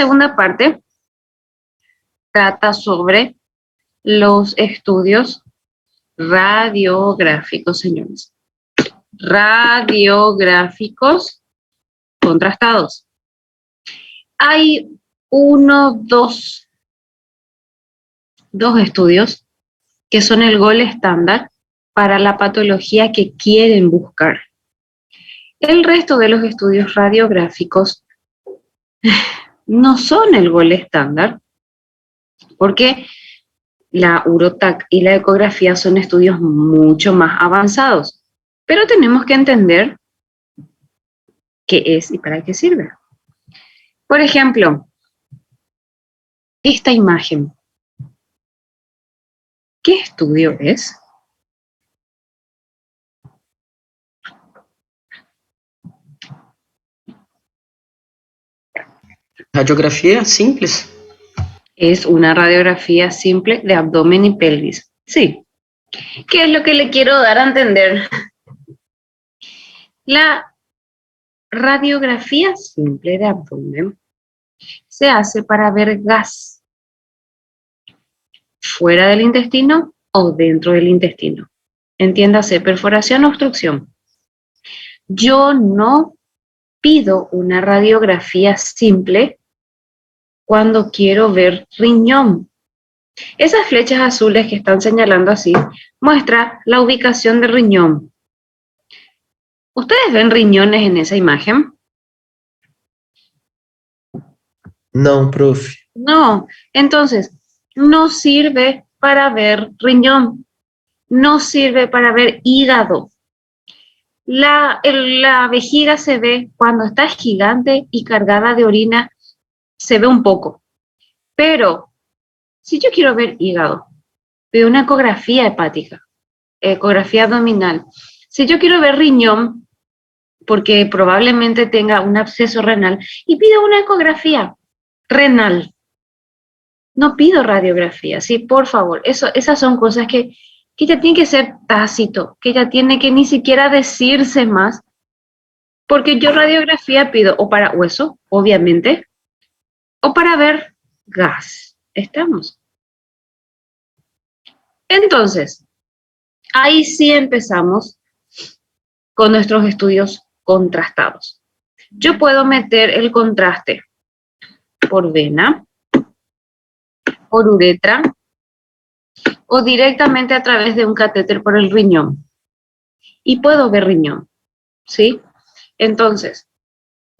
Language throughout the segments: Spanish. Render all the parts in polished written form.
Segunda parte trata sobre los estudios radiográficos, señores. Radiográficos contrastados. Hay dos estudios que son el gol estándar para la patología que quieren buscar. El resto de los estudios radiográficos no son el gol estándar, porque la UROTAC y la ecografía son estudios mucho más avanzados, pero tenemos que entender qué es y para qué sirve. Por ejemplo, esta imagen, ¿qué estudio es? Radiografía simples. Es una radiografía simple de abdomen y pelvis. Sí. ¿Qué es lo que le quiero dar a entender? La radiografía simple de abdomen se hace para ver gas fuera del intestino o dentro del intestino. Entiéndase, perforación o obstrucción. Yo no pido una radiografía simple cuando quiero ver riñón. Esas flechas azules que están señalando así muestra la ubicación del riñón. ¿Ustedes ven riñones en esa imagen? No, profe. No, entonces no sirve para ver riñón, no sirve para ver hígado. La vejiga se ve cuando está gigante y cargada de orina, se ve un poco. Pero si yo quiero ver hígado, veo una ecografía hepática, ecografía abdominal. Si yo quiero ver riñón, porque probablemente tenga un absceso renal, y pido una ecografía renal. No pido radiografía, sí, por favor. Esas son cosas que ya tiene que ser tácito, que ya tiene que ni siquiera decirse más, porque yo radiografía pido o para hueso, obviamente, o para ver gas. ¿Estamos? Entonces, ahí sí empezamos con nuestros estudios contrastados. Yo puedo meter el contraste por vena, por uretra o directamente a través de un catéter por el riñón. Y puedo ver riñón, ¿sí? Entonces,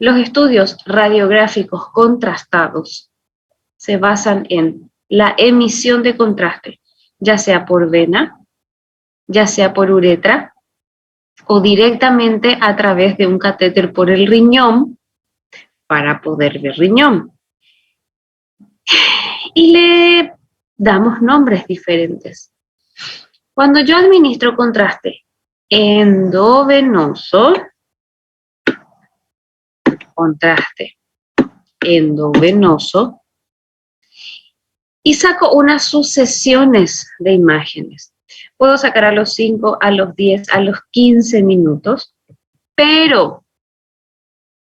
los estudios radiográficos contrastados se basan en la emisión de contraste, ya sea por vena, ya sea por uretra o directamente a través de un catéter por el riñón para poder ver riñón. Y le damos nombres diferentes. Cuando yo administro contraste endovenoso, y saco unas sucesiones de imágenes. Puedo sacar a los 5, a los 10, a los 15 minutos, pero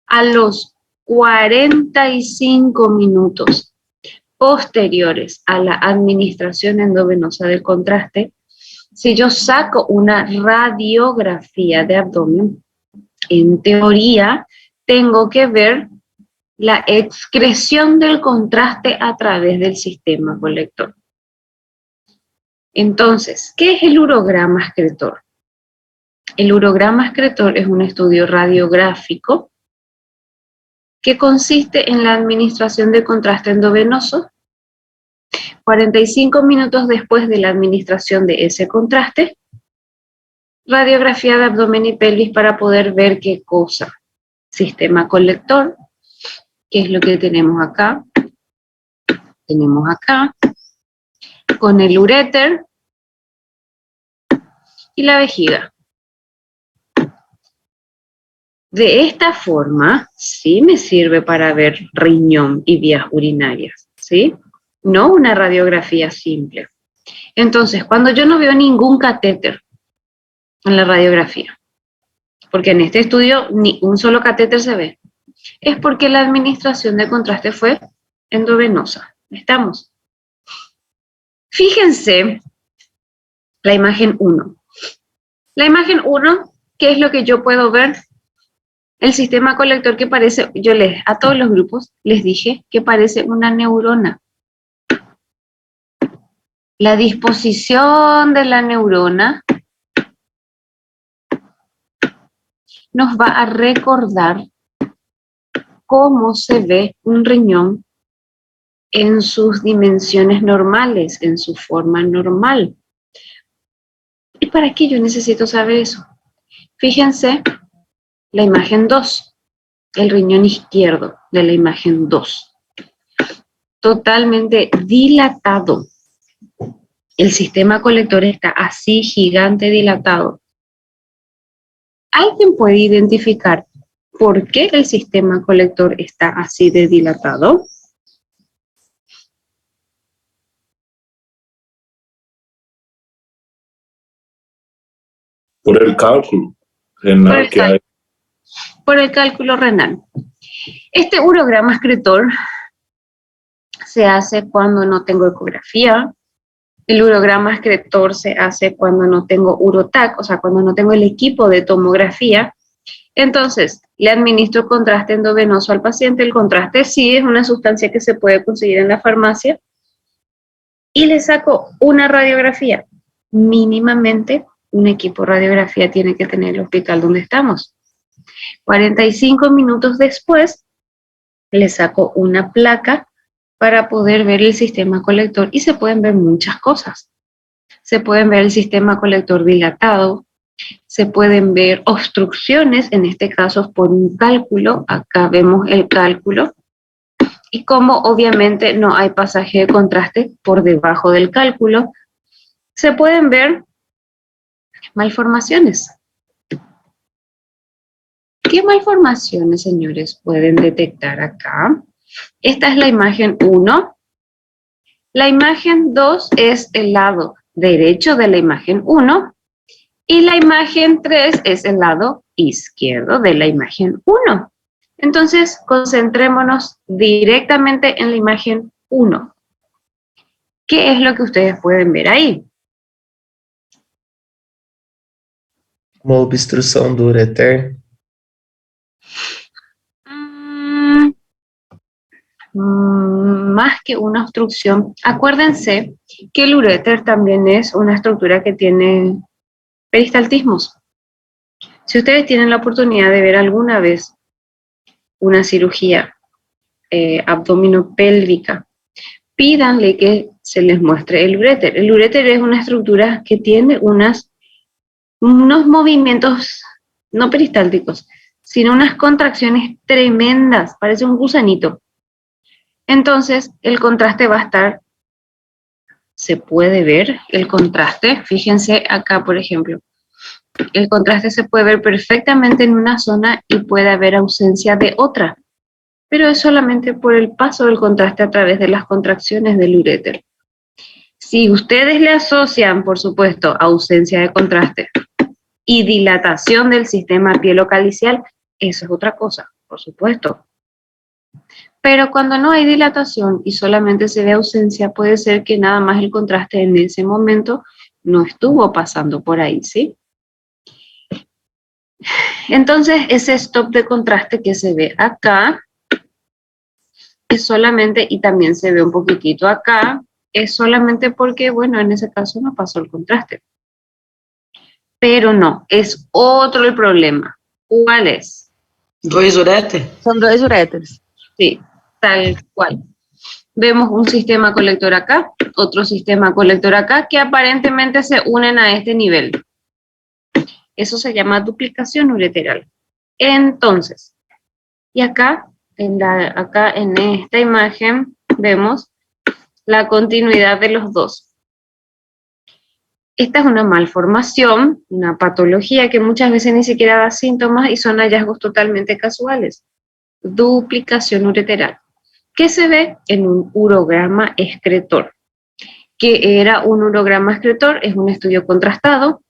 a los 45 minutos posteriores a la administración endovenosa del contraste, si yo saco una radiografía de abdomen, en teoría tengo que ver la excreción del contraste a través del sistema colector. Entonces, ¿qué es el urograma excretor? El urograma excretor es un estudio radiográfico que consiste en la administración de contraste endovenoso. 45 minutos después de la administración de ese contraste, radiografía de abdomen y pelvis para poder ver qué cosa. Sistema colector, que es lo que tenemos acá. Tenemos acá, con el uréter y la vejiga. De esta forma, sí me sirve para ver riñón y vías urinarias, ¿sí? No una radiografía simple. Entonces, cuando yo no veo ningún catéter en la radiografía, porque en este estudio ni un solo catéter se ve, es porque la administración de contraste fue endovenosa. ¿Estamos? Fíjense la imagen 1. La imagen 1, ¿qué es lo que yo puedo ver? El sistema colector que parece, a todos los grupos les dije que parece una neurona. La disposición de la neurona nos va a recordar cómo se ve un riñón en sus dimensiones normales, en su forma normal. ¿Y para qué yo necesito saber eso? Fíjense la imagen 2, el riñón izquierdo de la imagen 2. Totalmente dilatado. El sistema colector está así, gigante, dilatado. ¿Alguien puede identificar por qué el sistema colector está así de dilatado? Por el cálculo renal que hay. Por el cálculo renal. Este urograma excretor se hace cuando no tengo ecografía. El urograma excretor se hace cuando no tengo urotac, o sea, cuando no tengo el equipo de tomografía. Entonces, le administro contraste endovenoso al paciente. El contraste sí es una sustancia que se puede conseguir en la farmacia. Y le saco una radiografía. Mínimamente, un equipo de radiografía tiene que tener el hospital donde estamos. 45 minutos después, le saco una placa para poder ver el sistema colector y se pueden ver muchas cosas. Se pueden ver el sistema colector dilatado, se pueden ver obstrucciones, en este caso por un cálculo, acá vemos el cálculo, y como obviamente no hay pasaje de contraste por debajo del cálculo, se pueden ver malformaciones. ¿Qué malformaciones, señores, pueden detectar acá? Esta es la imagen 1. La imagen 2 es el lado derecho de la imagen 1. Y la imagen 3 es el lado izquierdo de la imagen 1. Entonces, concentrémonos directamente en la imagen 1. ¿Qué es lo que ustedes pueden ver ahí? Uma obstrução do ureter. Más que una obstrucción, acuérdense que el uréter también es una estructura que tiene peristaltismos. Si ustedes tienen la oportunidad de ver alguna vez una cirugía abdominopélvica, pídanle que se les muestre el uréter. El uréter es una estructura que tiene unos movimientos no peristálticos, sino unas contracciones tremendas, parece un gusanito. Entonces, el contraste va a estar, se puede ver el contraste, fíjense acá, por ejemplo, el contraste se puede ver perfectamente en una zona y puede haber ausencia de otra, pero es solamente por el paso del contraste a través de las contracciones del uréter. Si ustedes le asocian, por supuesto, ausencia de contraste y dilatación del sistema pielocalicial, eso es otra cosa, por supuesto. Pero cuando no hay dilatación y solamente se ve ausencia, puede ser que nada más el contraste en ese momento no estuvo pasando por ahí, ¿sí? Entonces, ese stop de contraste que se ve acá es solamente, y también se ve un poquitito acá, es solamente porque, bueno, en ese caso no pasó el contraste. Pero no, es otro el problema. ¿Cuál es? Dois ureter? Son dois uréteres. Sí, tal cual. Vemos un sistema colector acá, otro sistema colector acá, que aparentemente se unen a este nivel. Eso se llama duplicación ureteral. Entonces, y acá en esta imagen vemos la continuidad de los dos. Esta es una malformación, una patología que muchas veces ni siquiera da síntomas y son hallazgos totalmente casuales. Duplicación ureteral, que se ve en un urograma excretor. ¿Qué era un urograma excretor? Es un estudio contrastado,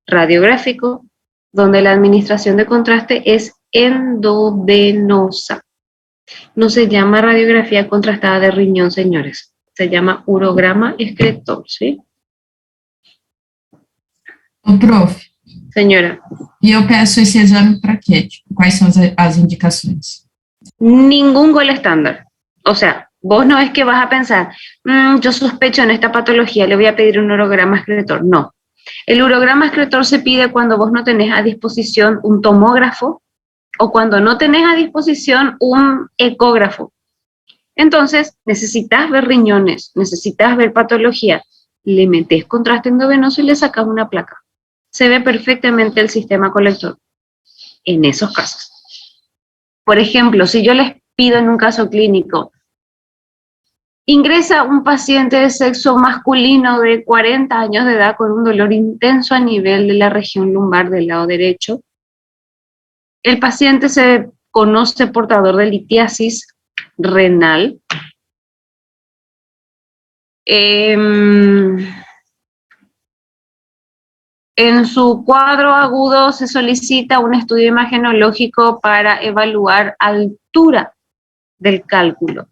radiográfico, donde la administración de contraste es endovenosa. No se llama radiografía contrastada de riñón, señores. Se llama urograma excretor, ¿sí? Ô, prof, Señora, e eu peço esse exame para quê? Tipo, quais são as indicações? ningún gol estándar. O sea, vos no es que vas a pensar, yo sospecho en esta patología, le voy a pedir un urograma excretor. No. El urograma excretor se pide cuando vos no tenés a disposición un tomógrafo o cuando no tenés a disposición un ecógrafo. Entonces, necesitas ver riñones, necesitas ver patología, le metés contraste endovenoso y le sacas una placa. Se ve perfectamente el sistema colector en esos casos. Por ejemplo, si yo les pido en un caso clínico, ingresa un paciente de sexo masculino de 40 años de edad con un dolor intenso a nivel de la región lumbar del lado derecho. El paciente se conoce portador de litiasis renal. En su cuadro agudo se solicita un estudio imagenológico para evaluar altura del cálculo.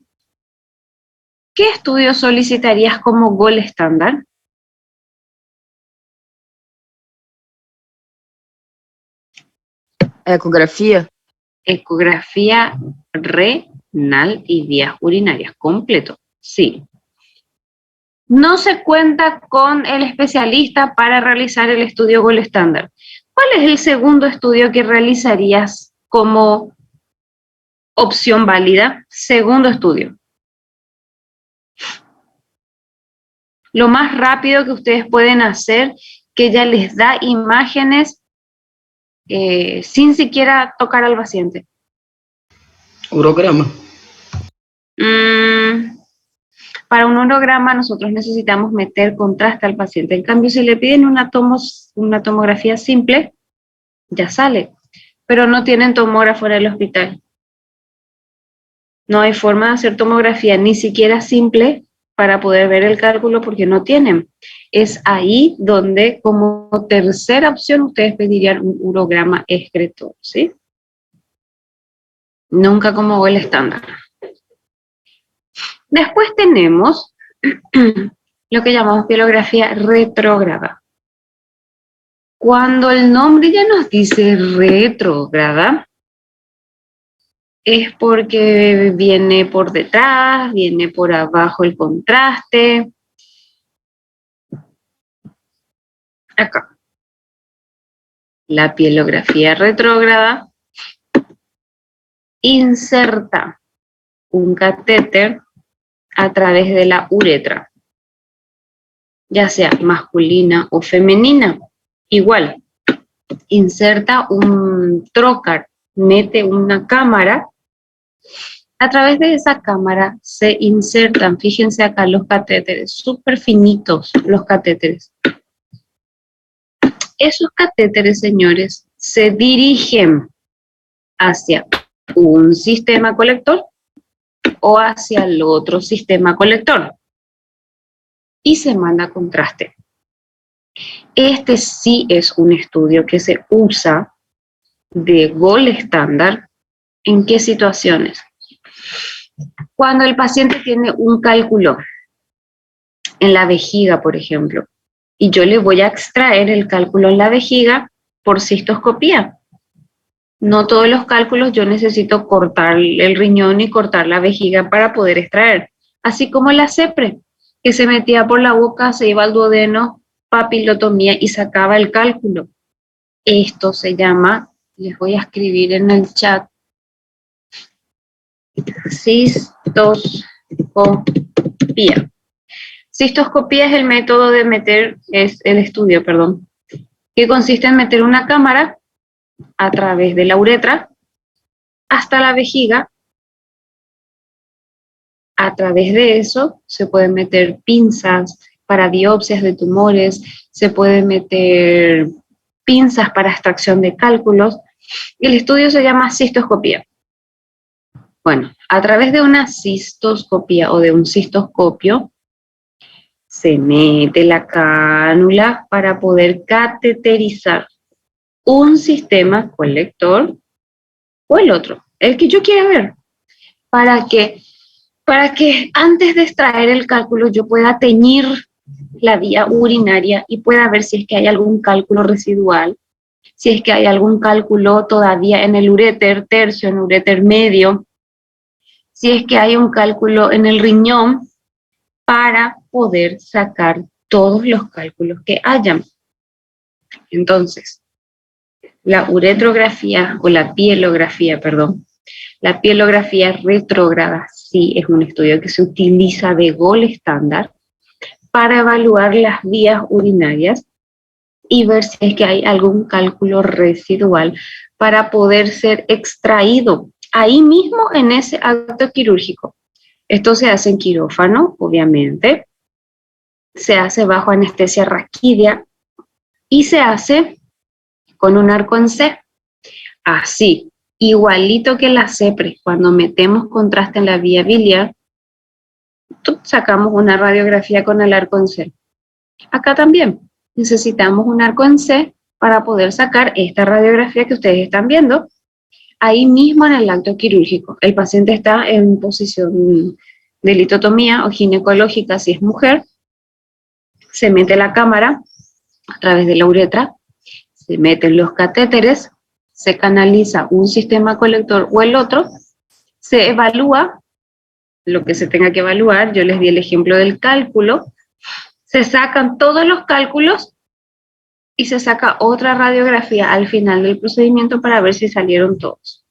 ¿Qué estudio solicitarías como gol estándar? Ecografía. Ecografía renal y vías urinarias, completo, sí. No se cuenta con el especialista para realizar el estudio gol estándar. ¿Cuál es el segundo estudio que realizarías como opción válida? Segundo estudio. Lo más rápido que ustedes pueden hacer, que ya les da imágenes sin siquiera tocar al paciente. Urograma. Para un urograma nosotros necesitamos meter contraste al paciente. En cambio, si le piden una tomografía simple, ya sale. Pero no tienen tomógrafo en el hospital. No hay forma de hacer tomografía ni siquiera simple para poder ver el cálculo porque no tienen. Es ahí donde, como tercera opción, ustedes pedirían un urograma excretor, ¿sí? Nunca como el estándar. Después tenemos lo que llamamos pielografía retrógrada. Cuando el nombre ya nos dice retrógrada, es porque viene por detrás, viene por abajo el contraste. Acá. La pielografía retrógrada inserta un catéter a través de la uretra, ya sea masculina o femenina. Igual, inserta un trocar, mete una cámara, a través de esa cámara se insertan, fíjense acá los catéteres, súper finitos los catéteres. Esos catéteres, señores, se dirigen hacia un sistema colector o hacia el otro sistema colector y se manda contraste. Este sí es un estudio que se usa de gol estándar. ¿En qué situaciones? Cuando el paciente tiene un cálculo en la vejiga, por ejemplo, y yo le voy a extraer el cálculo en la vejiga por cistoscopía. No todos los cálculos yo necesito cortar el riñón y cortar la vejiga para poder extraer. Así como la CEPRE, que se metía por la boca, se iba al duodeno, papilotomía y sacaba el cálculo. Esto se llama, les voy a escribir en el chat, cistoscopía. Cistoscopía es el método de meter, es el estudio, perdón, que consiste en meter una cámara a través de la uretra hasta la vejiga. A través de eso se pueden meter pinzas para biopsias de tumores, se pueden meter pinzas para extracción de cálculos. El estudio se llama cistoscopía. Bueno, a través de una cistoscopía o de un cistoscopio se mete la cánula para poder cateterizar un sistema colector o el otro, el que yo quiera ver. ¿Para qué? Para que antes de extraer el cálculo yo pueda teñir la vía urinaria y pueda ver si es que hay algún cálculo residual, si es que hay algún cálculo todavía en el uréter tercio, en el uréter medio, si es que hay un cálculo en el riñón, para poder sacar todos los cálculos que hayan. Entonces, la uretrografía o la pielografía, perdón, la pielografía retrógrada sí es un estudio que se utiliza de gold estándar para evaluar las vías urinarias y ver si es que hay algún cálculo residual para poder ser extraído ahí mismo en ese acto quirúrgico. Esto se hace en quirófano, obviamente, se hace bajo anestesia raquídea y se hace con un arco en C. Así, igualito que la CEPRE, cuando metemos contraste en la vía biliar, sacamos una radiografía con el arco en C. Acá también necesitamos un arco en C para poder sacar esta radiografía que ustedes están viendo ahí mismo en el acto quirúrgico. El paciente está en posición de litotomía o ginecológica si es mujer, se mete la cámara a través de la uretra, se meten los catéteres, se canaliza un sistema colector o el otro, se evalúa lo que se tenga que evaluar, yo les di el ejemplo del cálculo, se sacan todos los cálculos y se saca otra radiografía al final del procedimiento para ver si salieron todos.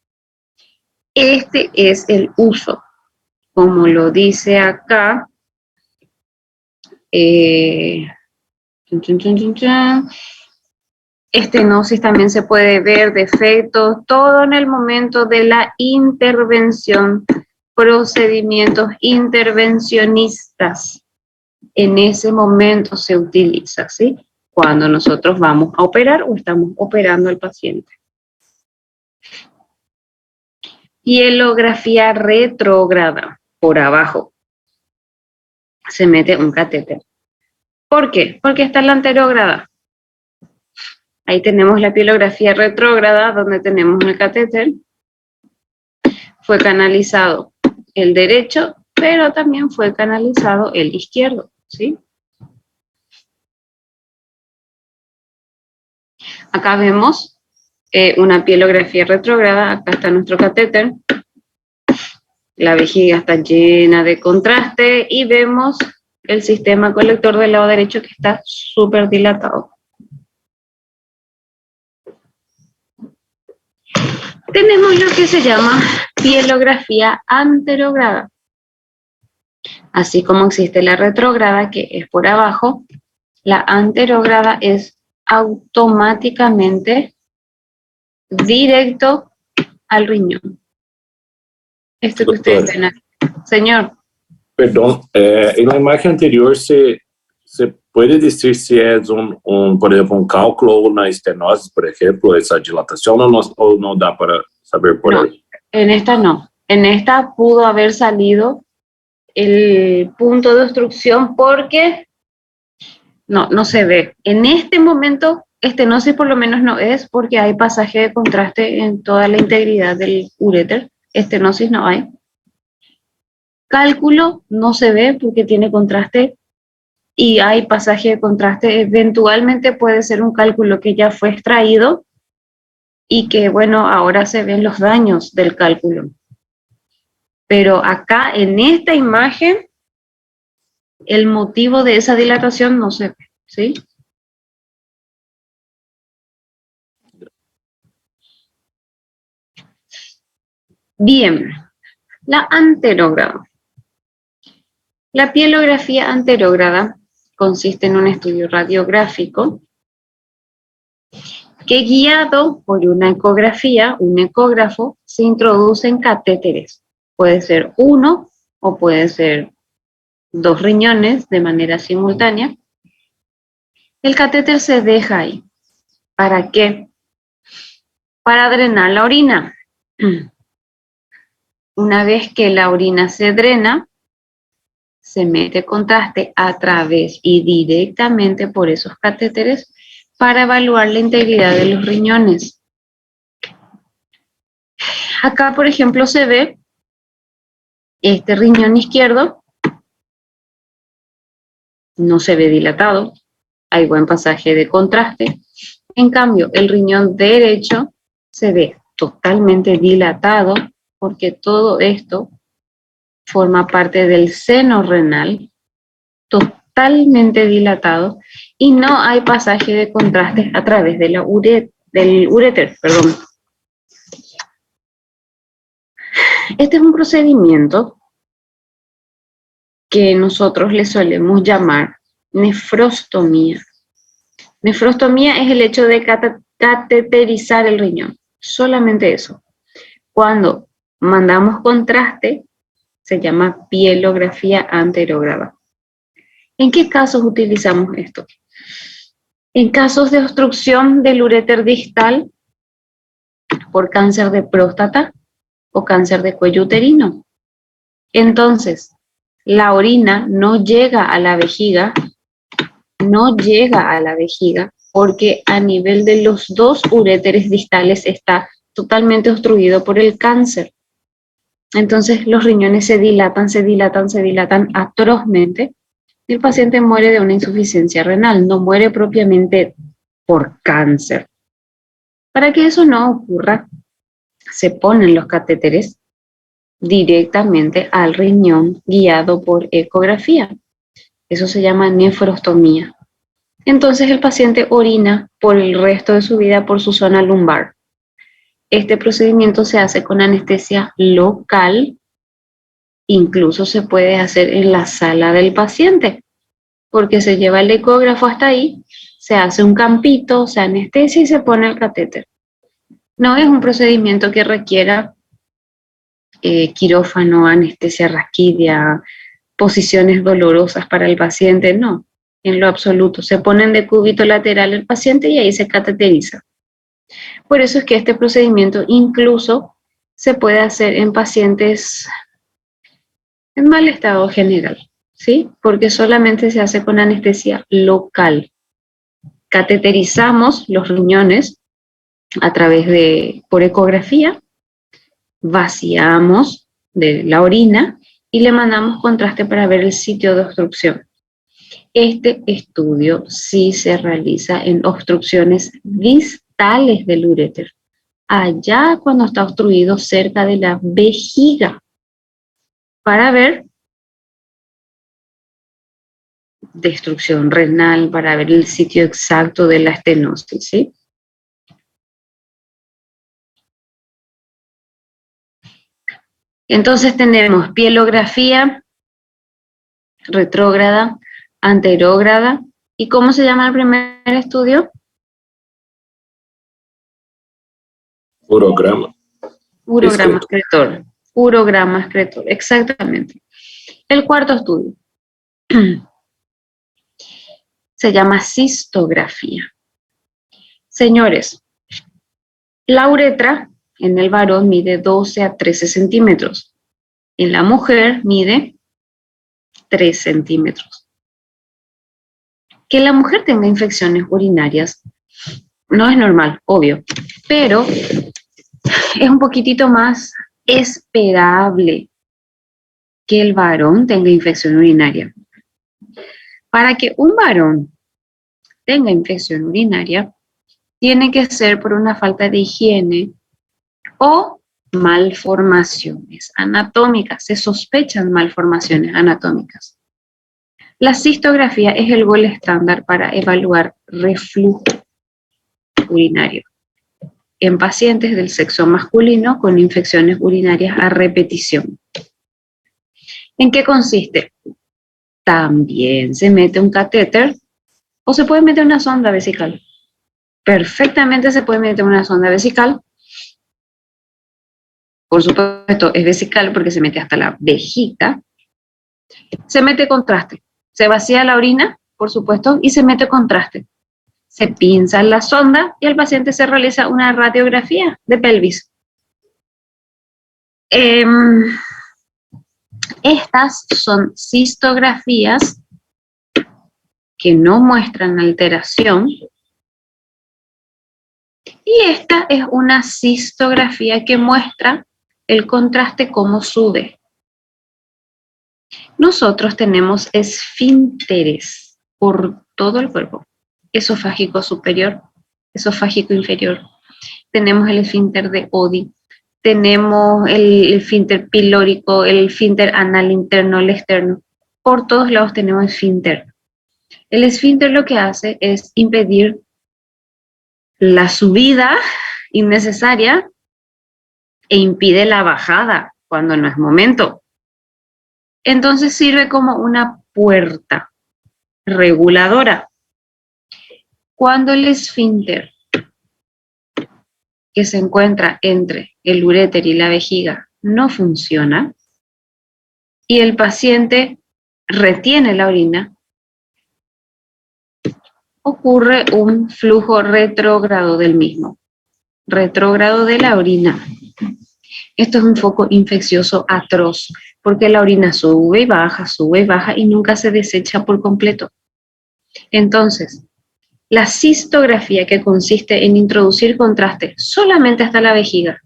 Este es el uso, como lo dice acá, estenosis también se puede ver, defectos, todo en el momento de la intervención, procedimientos intervencionistas. En ese momento se utiliza, ¿sí? Cuando nosotros vamos a operar o estamos operando al paciente. Pielografía retrógrada, por abajo. Se mete un catéter. ¿Por qué? Porque está en la anterógrada. Ahí tenemos la pielografía retrógrada, donde tenemos el catéter. Fue canalizado el derecho, pero también fue canalizado el izquierdo, ¿sí? Acá vemos una pielografía retrógrada, acá está nuestro catéter. La vejiga está llena de contraste y vemos el sistema colector del lado derecho que está súper dilatado. Tenemos lo que se llama pielografía anterograda. Así como existe la retrógrada, que es por abajo, la anterograda es automáticamente directo al riñón. Esto que ustedes ven aquí. Señor. Perdão, na imagem anterior você pode dizer se é por exemplo, cálculo ou na estenose, por exemplo, essa dilatação, ou não dá para saber por ahí? En esta no. En esta pudo haber salido el punto de obstrucción porque no se ve. En este momento, estenosis por lo menos no es porque hay pasaje de contraste en toda la integridad del uréter. Estenosis no hay. Cálculo no se ve porque tiene contraste y hay pasaje de contraste. Eventualmente puede ser un cálculo que ya fue extraído y que, bueno, ahora se ven los daños del cálculo. Pero acá, en esta imagen, el motivo de esa dilatación no se ve, ¿sí? Bien, la anterógrada. La pielografía anterógrada consiste en un estudio radiográfico que, guiado por una ecografía, un ecógrafo, se introducen catéteres. Puede ser uno o puede ser 2 riñones de manera simultánea. El catéter se deja ahí. ¿Para qué? Para drenar la orina. Una vez que la orina se drena, se mete contraste a través y directamente por esos catéteres para evaluar la integridad de los riñones. Acá, por ejemplo, se ve Este riñón izquierdo no se ve dilatado, hay buen pasaje de contraste. En cambio, el riñón derecho se ve totalmente dilatado porque todo esto forma parte del seno renal, totalmente dilatado, y no hay pasaje de contraste a través de del uréter. Perdón. Este es un procedimiento que nosotros le solemos llamar nefrostomía. Nefrostomía es el hecho de cateterizar el riñón, solamente eso. Cuando mandamos contraste, se llama pielografía anterograda. ¿En qué casos utilizamos esto? En casos de obstrucción del uréter distal por cáncer de próstata o cáncer de cuello uterino. Entonces, la orina no llega a la vejiga, porque a nivel de los dos uréteres distales está totalmente obstruido por el cáncer. Entonces los riñones se dilatan atrozmente y el paciente muere de una insuficiencia renal, no muere propiamente por cáncer. Para que eso no ocurra, se ponen los catéteres directamente al riñón guiado por ecografía. Eso se llama nefrostomía. Entonces el paciente orina por el resto de su vida por su zona lumbar. Este procedimiento se hace con anestesia local, incluso se puede hacer en la sala del paciente, porque se lleva el ecógrafo hasta ahí, se hace un campito, se anestesia y se pone el catéter. No es un procedimiento que requiera quirófano, anestesia raquídea, posiciones dolorosas para el paciente, no, en lo absoluto. Se ponen de cúbito lateral el paciente y ahí se cateteriza. Por eso es que este procedimiento incluso se puede hacer en pacientes en mal estado general, ¿sí? Porque solamente se hace con anestesia local. Cateterizamos los riñones a través por ecografía, vaciamos de la orina y le mandamos contraste para ver el sitio de obstrucción. Este estudio sí se realiza en obstrucciones distales del uréter, allá cuando está obstruido cerca de la vejiga, para ver destrucción renal, para ver el sitio exacto de la estenosis, ¿sí? Entonces tenemos pielografía retrógrada, anterógrada, ¿y cómo se llama el primer estudio? Urograma. Urograma excretor. Urograma excretor, exactamente. El cuarto estudio se llama cistografía. Señores, la uretra en el varón mide 12 a 13 centímetros. En la mujer mide 3 centímetros. Que la mujer tenga infecciones urinarias no es normal, obvio, pero es un poquitito más esperable que el varón tenga infección urinaria. Para que un varón tenga infección urinaria, tiene que ser por una falta de higiene o malformaciones anatómicas. Se sospechan malformaciones anatómicas. La cistografía es el gol estándar para evaluar reflujo urinario en pacientes del sexo masculino con infecciones urinarias a repetición. ¿En qué consiste? También se mete un catéter o se puede meter una sonda vesical. Perfectamente se puede meter una sonda vesical. Por supuesto, es vesical porque se mete hasta la vejiga. Se mete contraste. Se vacía la orina, por supuesto, y se mete contraste. Se pinza la sonda y al paciente se realiza una radiografía de pelvis. Estas son cistografías que no muestran alteración. Y esta es una cistografía que muestra el contraste cómo sube. Nosotros tenemos esfínteres por todo el cuerpo. Esofágico superior, esofágico inferior. Tenemos el esfínter de Oddi. Tenemos el esfínter pilórico, el esfínter anal interno, el externo. Por todos lados tenemos esfínter. El esfínter lo que hace es impedir la subida innecesaria e impide la bajada cuando no es momento. Entonces sirve como una puerta reguladora. Cuando el esfínter que se encuentra entre el uréter y la vejiga no funciona y el paciente retiene la orina, ocurre un flujo retrógrado del mismo, retrógrado de la orina. Esto es un foco infeccioso atroz, porque la orina sube y baja y nunca se desecha por completo. Entonces, la cistografía, que consiste en introducir contraste solamente hasta la vejiga,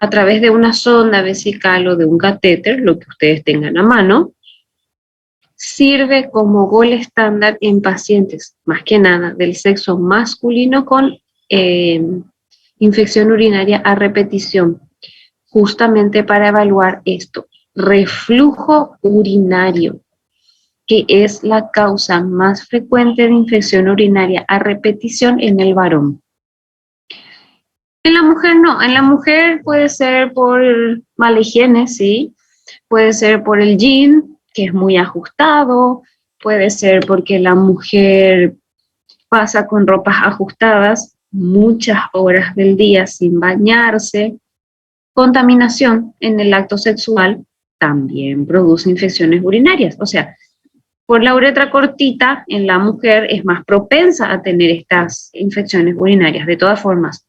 a través de una sonda vesical o de un catéter, lo que ustedes tengan a mano, sirve como gol estándar en pacientes, más que nada, del sexo masculino con infección urinaria a repetición, justamente para evaluar esto, reflujo urinario, que es la causa más frecuente de infección urinaria a repetición en el varón. En la mujer no, en la mujer puede ser por mala higiene, sí, puede ser por el jean, que es muy ajustado, puede ser porque la mujer pasa con ropas ajustadas muchas horas del día sin bañarse. Contaminación en el acto sexual también produce infecciones urinarias. O sea, por la uretra cortita en la mujer es más propensa a tener estas infecciones urinarias. De todas formas,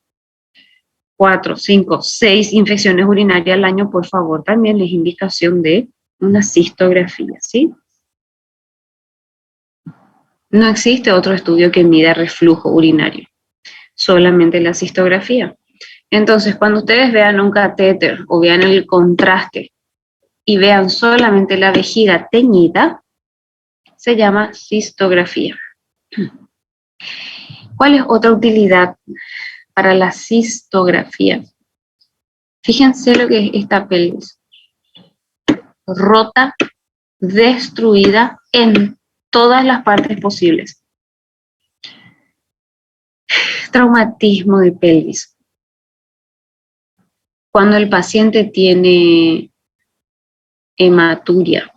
4, 5, 6 infecciones urinarias al año, por favor, también es indicación de una cistografía, ¿sí? No existe otro estudio que mida reflujo urinario, solamente la cistografía. Entonces, cuando ustedes vean un catéter o vean el contraste y vean solamente la vejiga teñida, se llama cistografía. ¿Cuál es otra utilidad para la cistografía? Fíjense lo que es esta pelvis. Rota, destruida en todas las partes posibles. Traumatismo de pelvis. Cuando el paciente tiene hematuria,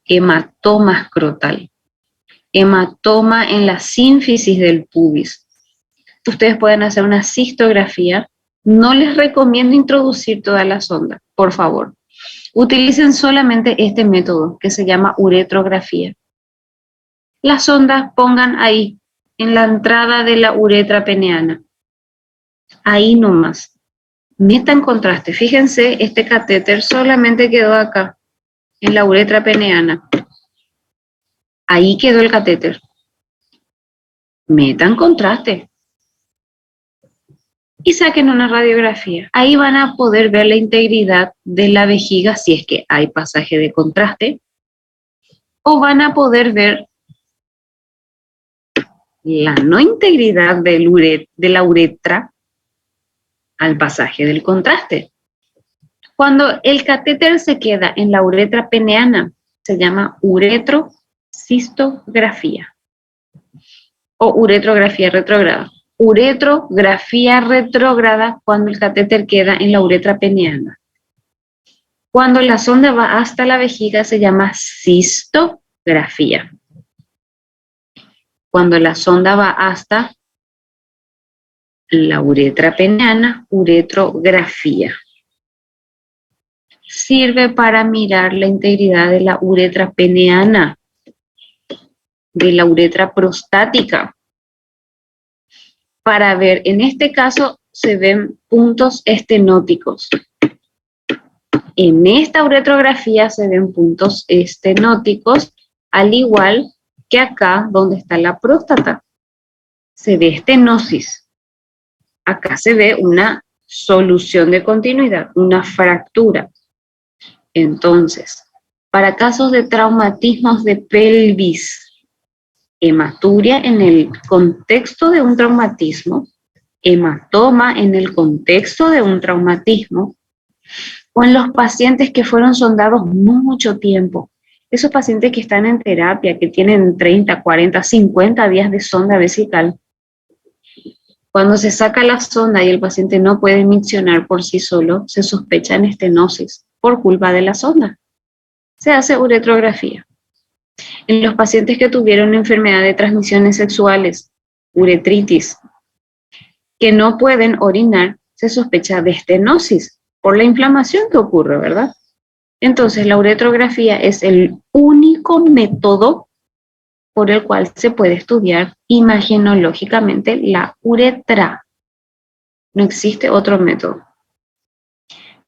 hematoma escrotal, hematoma en la sínfisis del pubis, ustedes pueden hacer una cistografía. No les recomiendo introducir toda la sonda, por favor. Utilicen solamente este método que se llama uretrografía. La sonda pongan ahí, en la entrada de la uretra peneana. Ahí nomás. Metan contraste. Fíjense, este catéter solamente quedó acá, en la uretra peneana. Ahí quedó el catéter. Metan contraste. Y saquen una radiografía. Ahí van a poder ver la integridad de la vejiga, si es que hay pasaje de contraste, o van a poder ver la no integridad de la uretra al pasaje del contraste. Cuando el catéter se queda en la uretra peneana, se llama uretrocistografía o uretrografía retrógrada. Uretrografía retrógrada cuando el catéter queda en la uretra peneana. Cuando la sonda va hasta la vejiga se llama cistografía. Cuando la sonda va hasta la uretra peneana, uretrografía. Sirve para mirar la integridad de la uretra peneana, de la uretra prostática. Para ver, en este caso se ven puntos estenóticos. En esta uretrografía se ven puntos estenóticos, al igual que acá donde está la próstata. Se ve estenosis. Acá se ve una solución de continuidad, una fractura. Entonces, Para casos de traumatismos de pelvis, hematuria en el contexto de un traumatismo, hematoma en el contexto de un traumatismo, o en los pacientes que fueron sondados mucho tiempo, esos pacientes que están en terapia, que tienen 30, 40, 50 días de sonda vesical, cuando se saca la sonda y el paciente no puede miccionar por sí solo, se sospecha en estenosis por culpa de la sonda. Se hace uretrografía. En los pacientes que tuvieron enfermedad de transmisiones sexuales, uretritis, que no pueden orinar, se sospecha de estenosis por la inflamación que ocurre, ¿verdad? Entonces, la uretrografía es el único método por el cual se puede estudiar imagenológicamente la uretra. No existe otro método.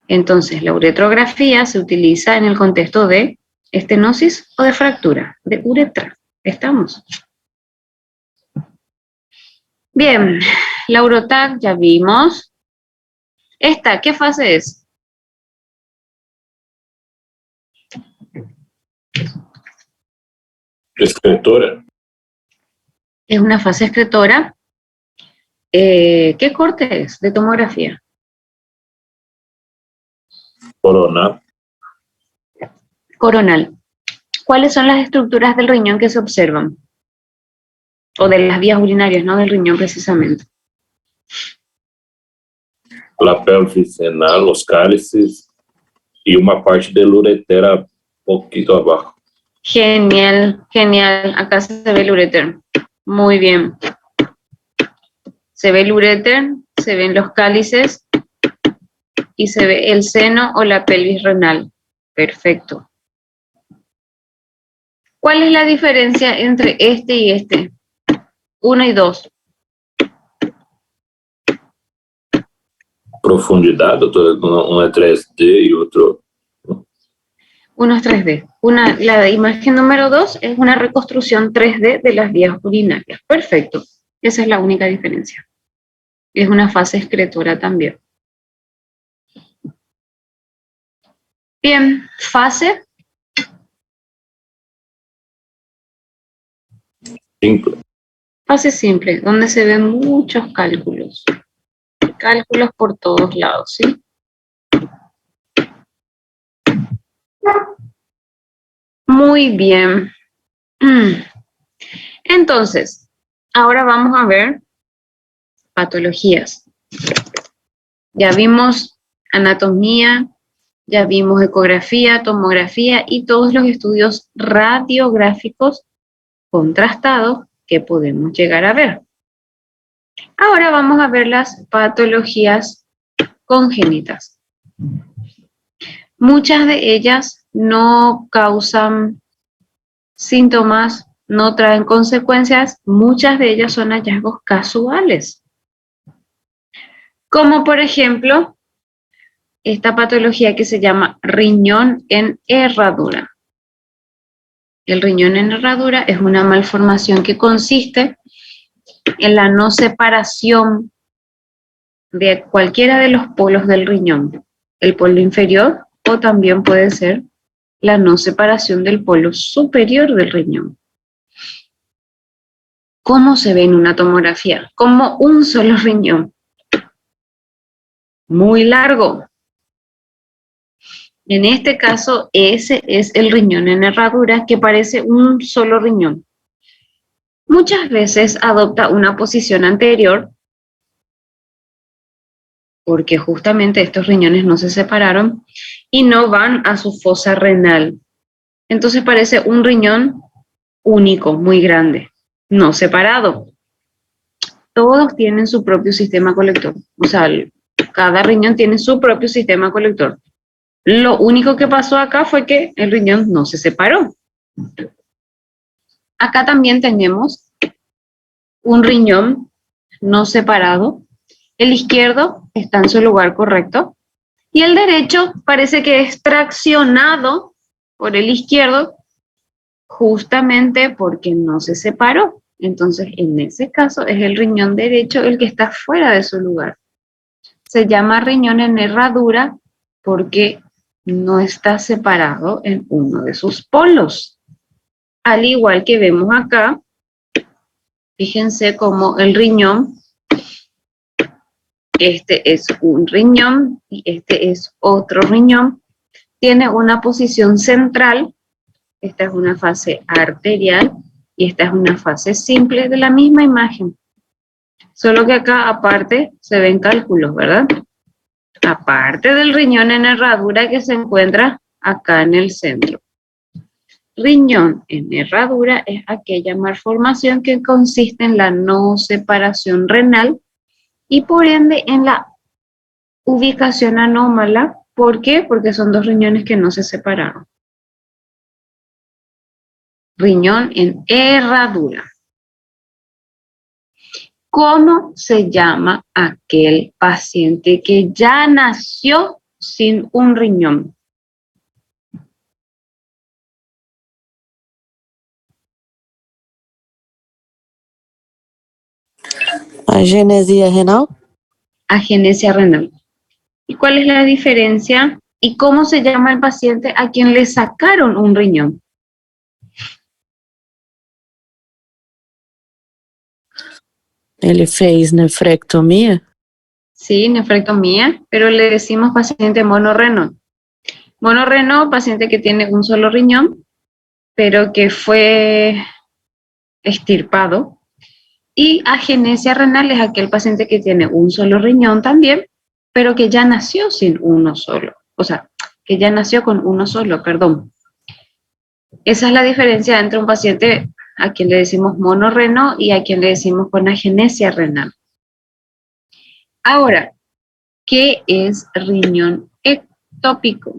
Entonces, la uretrografía se utiliza en el contexto de estenosis o de fractura de uretra. ¿Estamos? Bien, la urotac ya vimos. Esta, ¿qué fase es? Excretora. Es una fase excretora. ¿Qué corte es de tomografía? Coronal. Coronal. ¿Cuáles son las estructuras del riñón que se observan? O de las vías urinarias, no del riñón precisamente. La pelvis renal, los cálices y una parte del ureter poquito abajo. Genial, genial. Acá se ve el ureter. Muy bien. Se ve el ureter, se ven los cálices y se ve el seno o la pelvis renal. Perfecto. ¿Cuál es la diferencia entre este y este? 1 y 2. Profundidad, uno es 3D y otro. Uno es 3D. La imagen número 2 es una reconstrucción 3D de las vías urinarias. Perfecto. Esa es la única diferencia. Es una fase excretora también. Bien, fase Simple. fase simple, donde se ven muchos cálculos. Cálculos por todos lados, ¿sí? Muy bien. Entonces, ahora vamos a ver patologías. Ya vimos anatomía, ya vimos ecografía, tomografía y todos los estudios radiográficos contrastados que podemos llegar a ver. Ahora vamos a ver las patologías congénitas. Muchas de ellas no causan síntomas, no traen consecuencias, muchas de ellas son hallazgos casuales. Como por ejemplo, esta patología que se llama riñón en herradura. El riñón en herradura es una malformación que consiste en la no separación de cualquiera de los polos del riñón, el polo inferior o también puede ser la no separación del polo superior del riñón. ¿Cómo se ve en una tomografía? Como un solo riñón, muy largo. En este caso, ese es el riñón en herradura que parece un solo riñón. Muchas veces adopta una posición anterior porque justamente estos riñones no se separaron y no van a su fosa renal. Entonces parece un riñón único, muy grande, no separado. Todos tienen su propio sistema colector, o sea, cada riñón tiene su propio sistema colector. Lo único que pasó acá fue que el riñón no se separó. Acá también tenemos un riñón no separado. El izquierdo está en su lugar correcto y el derecho parece que es traccionado por el izquierdo justamente porque no se separó. Entonces, en ese caso es el riñón derecho el que está fuera de su lugar. Se llama riñón en herradura porque no está separado en uno de sus polos. Al igual que vemos acá, fíjense cómo el riñón, este es un riñón y este es otro riñón, tiene una posición central. Esta es una fase arterial y esta es una fase simple de la misma imagen. Solo que acá aparte se ven cálculos, ¿verdad? Aparte del riñón en herradura que se encuentra acá en el centro. Riñón en herradura es aquella malformación que consiste en la no separación renal y por ende en la ubicación anómala. ¿Por qué? Porque son dos riñones que no se separaron. Riñón en herradura. ¿Cómo se llama aquel paciente que ya nació sin un riñón? Agenesia renal. Agenesia renal. ¿Y cuál es la diferencia? ¿Y cómo se llama el paciente a quien le sacaron un riñón? Ele fez nefrectomia. Sí, nefrectomía, pero le decimos paciente monorrenal. Monorrenal, paciente que tiene un solo riñón, pero que fue extirpado. Y agenesia renal es aquel paciente que tiene un solo riñón también, pero que ya nació sin uno solo. O sea, que ya nació con uno solo, perdón. Esa es la diferencia entre un paciente a quien le decimos monorrenal y a quien le decimos con agenesia renal. Ahora, ¿qué es riñón ectópico?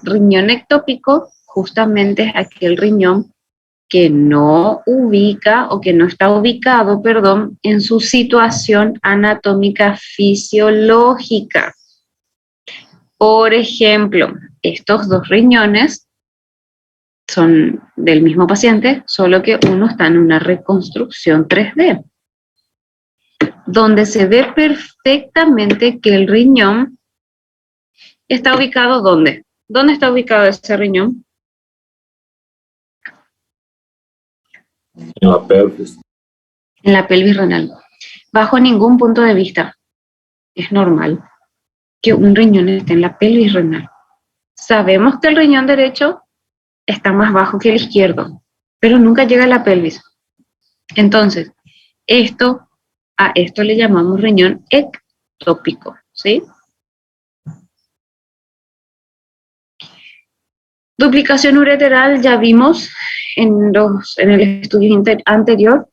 Riñón ectópico justamente es aquel riñón que no ubica o que no está ubicado, perdón, en su situación anatómica fisiológica. Por ejemplo, estos dos riñones son del mismo paciente, solo que uno está en una reconstrucción 3D, donde se ve perfectamente que el riñón está ubicado ¿dónde? ¿Dónde está ubicado ese riñón? En la pelvis. En la pelvis renal. Bajo ningún punto de vista es normal que un riñón esté en la pelvis renal. Sabemos que el riñón derecho está más bajo que el izquierdo, pero nunca llega a la pelvis. Entonces, a esto le llamamos riñón ectópico, ¿sí? Duplicación ureteral ya vimos en el estudio anterior.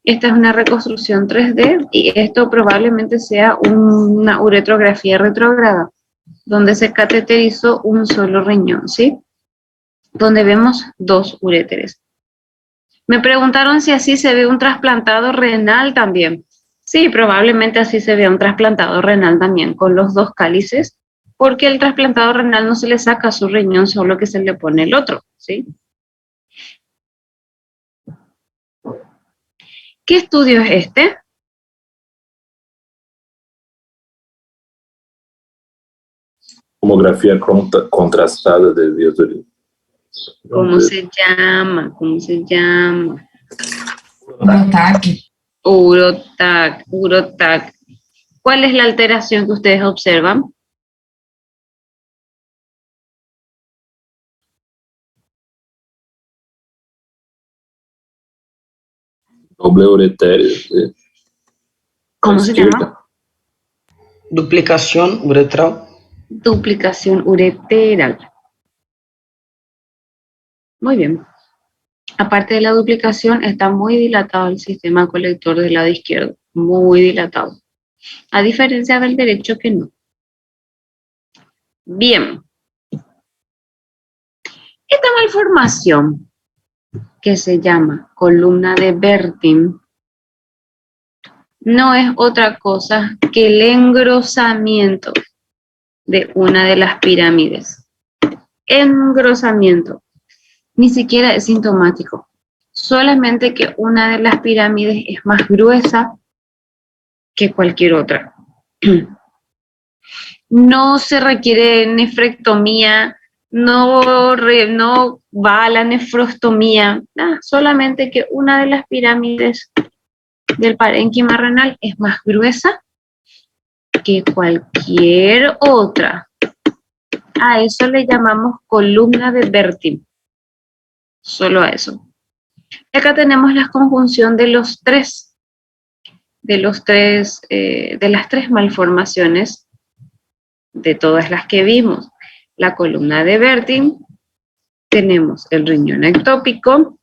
Esta es una reconstrucción 3D y esto probablemente sea una uretrografía retrógrada, donde se cateterizó un solo riñón, ¿sí? Donde vemos dos uréteres. Me preguntaron si así se ve un trasplantado renal también. Sí, probablemente así se ve un trasplantado renal también, con los dos cálices, porque el trasplantado renal no se le saca su riñón, solo que se le pone el otro, ¿sí? ¿Qué estudio es este? Tomografía contrastada de vías de orina. ¿Cómo se llama? ¿Cómo se llama? Urotac. Urotac, urotac. ¿Cuál es la alteración que ustedes observan? Doble ureterio. ¿Cómo se llama? Duplicación uretral. Duplicación ureteral. Muy bien. Aparte de la duplicación, está muy dilatado el sistema colector del lado izquierdo. Muy dilatado. A diferencia del derecho que no. Bien. Esta malformación, que se llama columna de Bertin, no es otra cosa que el engrosamiento de una de las pirámides. Engrosamiento. Ni siquiera es sintomático. Solamente que una de las pirámides es más gruesa que cualquier otra. no se requiere nefrectomía, no va a la nefrostomía, nada, solamente que una de las pirámides del parénquima renal es más gruesa que cualquier otra. A eso le llamamos columna de Bertin. Solo a eso. Acá tenemos la conjunción de las tres malformaciones de todas las que vimos. La columna de Bertin, tenemos el riñón ectópico,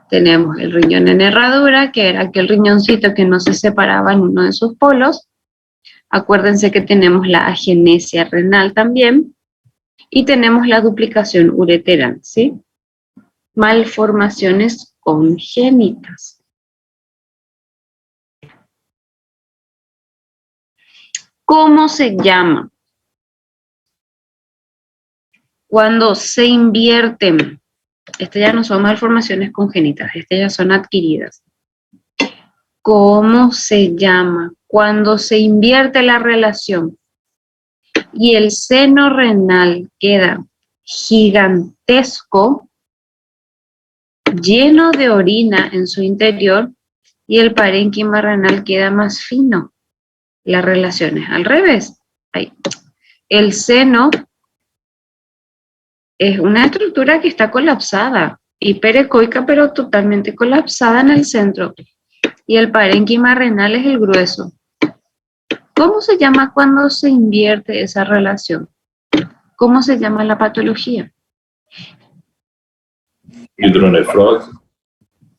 tenemos el riñón en herradura, que era aquel riñoncito que no se separaba en uno de sus polos. Acuérdense que tenemos la agenesia renal también, y tenemos la duplicación ureteral, ¿sí? Malformaciones congénitas. ¿Cómo se llama? Cuando se invierten, estas ya no son malformaciones congénitas, estas ya son adquiridas. ¿Cómo se llama? Cuando se invierte la relación y el seno renal queda gigantesco, lleno de orina en su interior, y el parénquima renal queda más fino. La relación es al revés. Ahí. El seno es una estructura que está colapsada, hiperecoica, pero totalmente colapsada en el centro. Y el parénquima renal es el grueso. ¿Cómo se llama cuando se invierte esa relación? ¿Cómo se llama la patología? Hidronefrosis.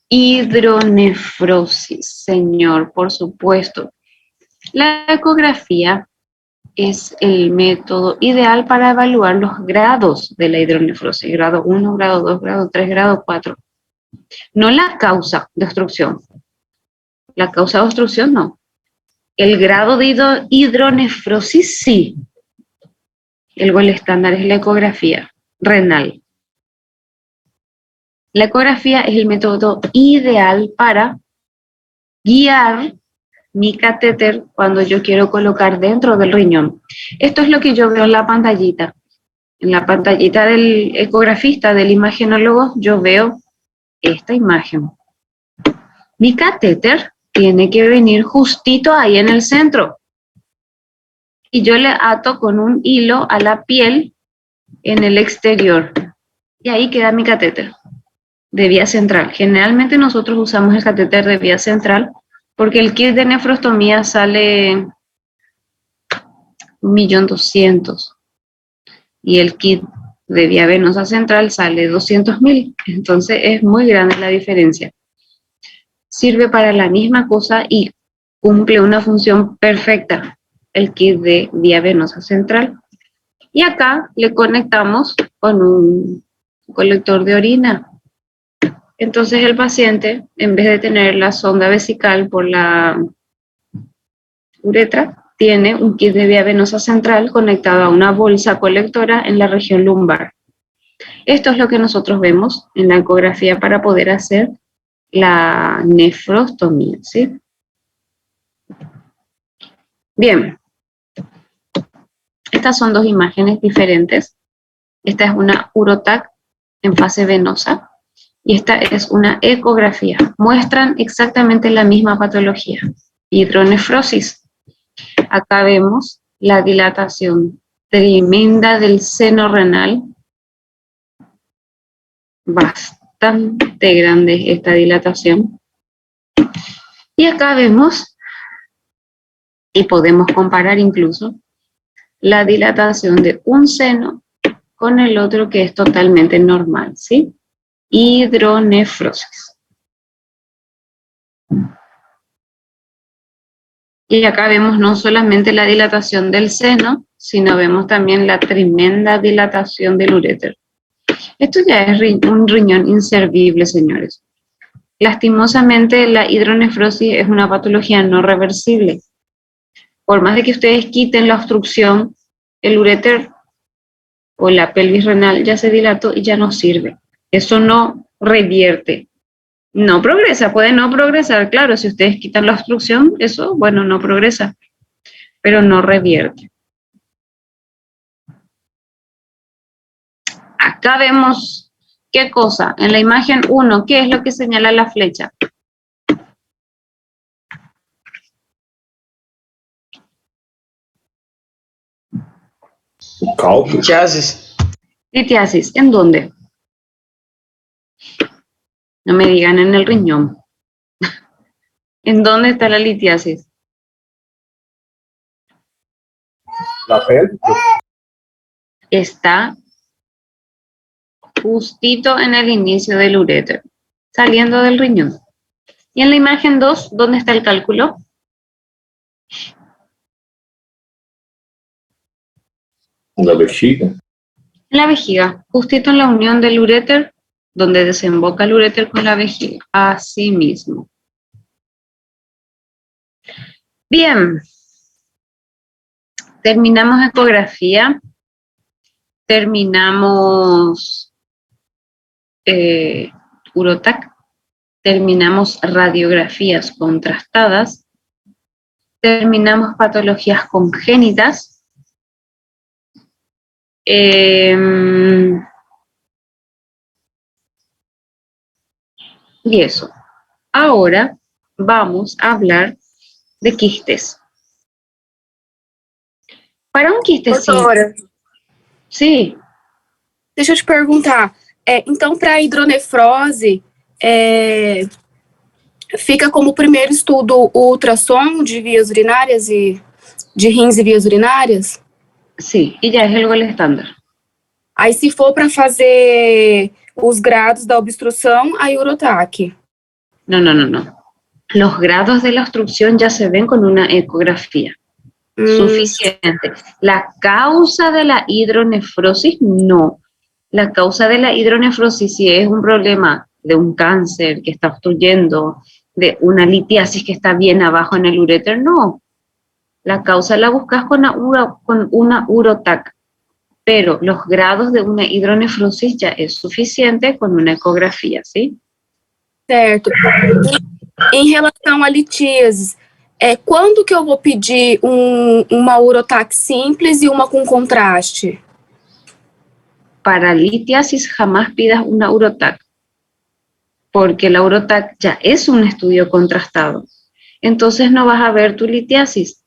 Hidronefrosis, señor, por supuesto. La ecografía es el método ideal para evaluar los grados de la hidronefrosis. Grado 1, grado 2, grado 3, grado 4. No la causa de obstrucción. La causa de obstrucción no. El grado de hidronefrosis sí. El gol estándar es la ecografía renal. La ecografía es el método ideal para guiar mi catéter cuando yo quiero colocar dentro del riñón. Esto es lo que yo veo en la pantallita. En la pantallita del ecografista, del imagenólogo, yo veo esta imagen. Mi catéter tiene que venir justito ahí en el centro. Y yo le ato con un hilo a la piel en el exterior. Y ahí queda mi catéter de vía central. Generalmente nosotros usamos el catéter de vía central porque el kit de nefrostomía sale 1.200.000 y el kit de vía venosa central sale 200.000. Entonces es muy grande la diferencia. Sirve para la misma cosa y cumple una función perfecta el kit de vía venosa central. Y acá le conectamos con un colector de orina. Entonces el paciente, en vez de tener la sonda vesical por la uretra, tiene un kit de vía venosa central conectado a una bolsa colectora en la región lumbar. Esto es lo que nosotros vemos en la ecografía para poder hacer la nefrostomía, ¿sí? Bien. Estas son dos imágenes diferentes. Esta es una urotac en fase venosa y esta es una ecografía. Muestran exactamente la misma patología, hidronefrosis. Acá vemos la dilatación tremenda del seno renal. Bastante grande esta dilatación. Y acá vemos, y podemos comparar incluso, la dilatación de un seno con el otro que es totalmente normal, ¿sí? Hidronefrosis. Y acá vemos no solamente la dilatación del seno, sino vemos también la tremenda dilatación del uréter. Esto ya es un riñón inservible, señores. Lastimosamente, la hidronefrosis es una patología no reversible. Por más de que ustedes quiten la obstrucción, el uréter o la pelvis renal ya se dilató y ya no sirve. Eso no revierte. No progresa, puede no progresar. Claro, si ustedes quitan la obstrucción, eso, bueno, no progresa. pero no revierte. Acá vemos qué cosa. En la imagen 1, ¿qué es lo que señala la flecha? O cálculo. Litiasis. Litiasis, ¿en dónde? No me digan en el riñón. ¿En dónde está la litiasis? La pele. Está justito en el inicio del uréter, saliendo del riñón. Y en la imagen 2, ¿dónde está el cálculo? Na bexiga. En la vejiga, justito en la unión del uréter, donde desemboca el uréter con la vejiga. Así mismo. Bien. Terminamos ecografía. Terminamos urotac. Terminamos radiografías contrastadas. Terminamos patologías congénitas. Y eso. Ahora vamos a hablar de quistes. Para um quiste Doutora, sim. deixa eu te perguntar. Então, para a hidronefrose, fica como primeiro estudo o ultrassom de vias urinárias e de rins e vias urinárias? Sim, e já é o gol estándar. Aí, se for para fazer os grados da obstrução, aí urotac. No. Los grados de la obstrucción ya se ven con una ecografía. Suficiente. La causa de la hidronefrosis, no. La causa de la hidronefrosis, si es un problema de un cáncer que está obstruyendo, de una litiasis que está bien abajo en el uréter, no. La causa la buscas con una urotac, pero los grados de una hidronefrosis ya es suficiente con una ecografía, ¿sí? Certo. Em relação a litíases, quando que eu vou pedir uma urotac simples e uma com contraste? Para litiasis jamás pidas una urotac, porque la urotac ya es un estudio contrastado. Entonces no vas a ver tu litiasis.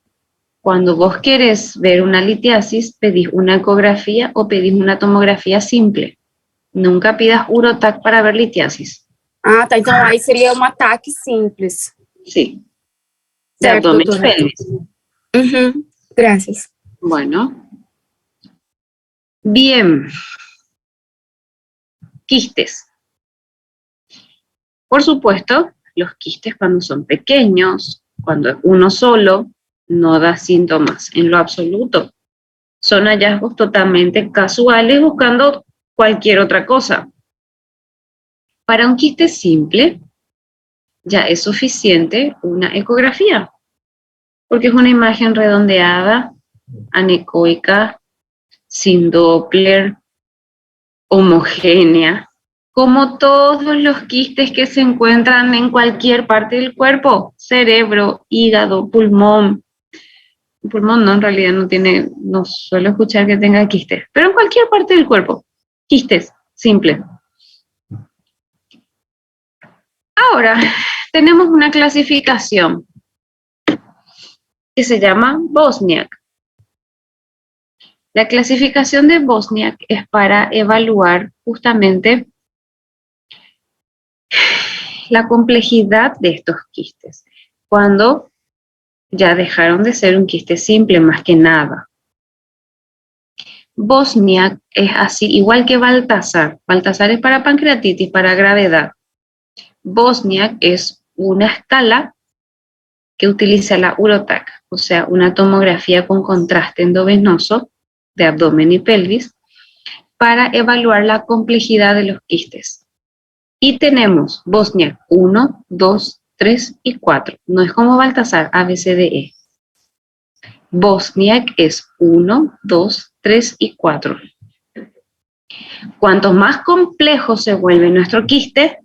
Cuando vos querés ver una litiasis, pedís una ecografía o pedís una tomografía simple. Nunca pidas urotac para ver litiasis. Ah, tá. Então aí seria um ataque simples. Sí. De Certo, abdomen y doutora. pelvis. Gracias. Bueno. Bien. Quistes. Por supuesto, los quistes cuando son pequeños, cuando es uno solo, no da síntomas en lo absoluto. Son hallazgos totalmente casuales buscando cualquier otra cosa. Para un quiste simple, ya es suficiente una ecografía, porque es una imagen redondeada, anecoica, sin Doppler, homogénea, como todos los quistes que se encuentran en cualquier parte del cuerpo, cerebro, hígado, pulmón. Pulmón no, en realidad no suelo escuchar que tenga quistes, pero en cualquier parte del cuerpo, quistes, simple. Ahora, tenemos una clasificación que se llama Bosniak. La clasificación de Bosniak es para evaluar justamente la complejidad de estos quistes, cuando ya dejaron de ser un quiste simple más que nada. Bosniak es así, igual que Baltasar. Baltasar es para pancreatitis, para gravedad. Bosniak es una escala que utiliza la urotac, o sea, una tomografía con contraste endovenoso de abdomen y pelvis, para evaluar la complejidad de los quistes. Y tenemos Bosniak 1, 2, 3 y 4. No es como Baltasar, A, B, C, D, E. Bosniak es 1, 2, 3 y 4. Cuanto más complejo se vuelve nuestro quiste,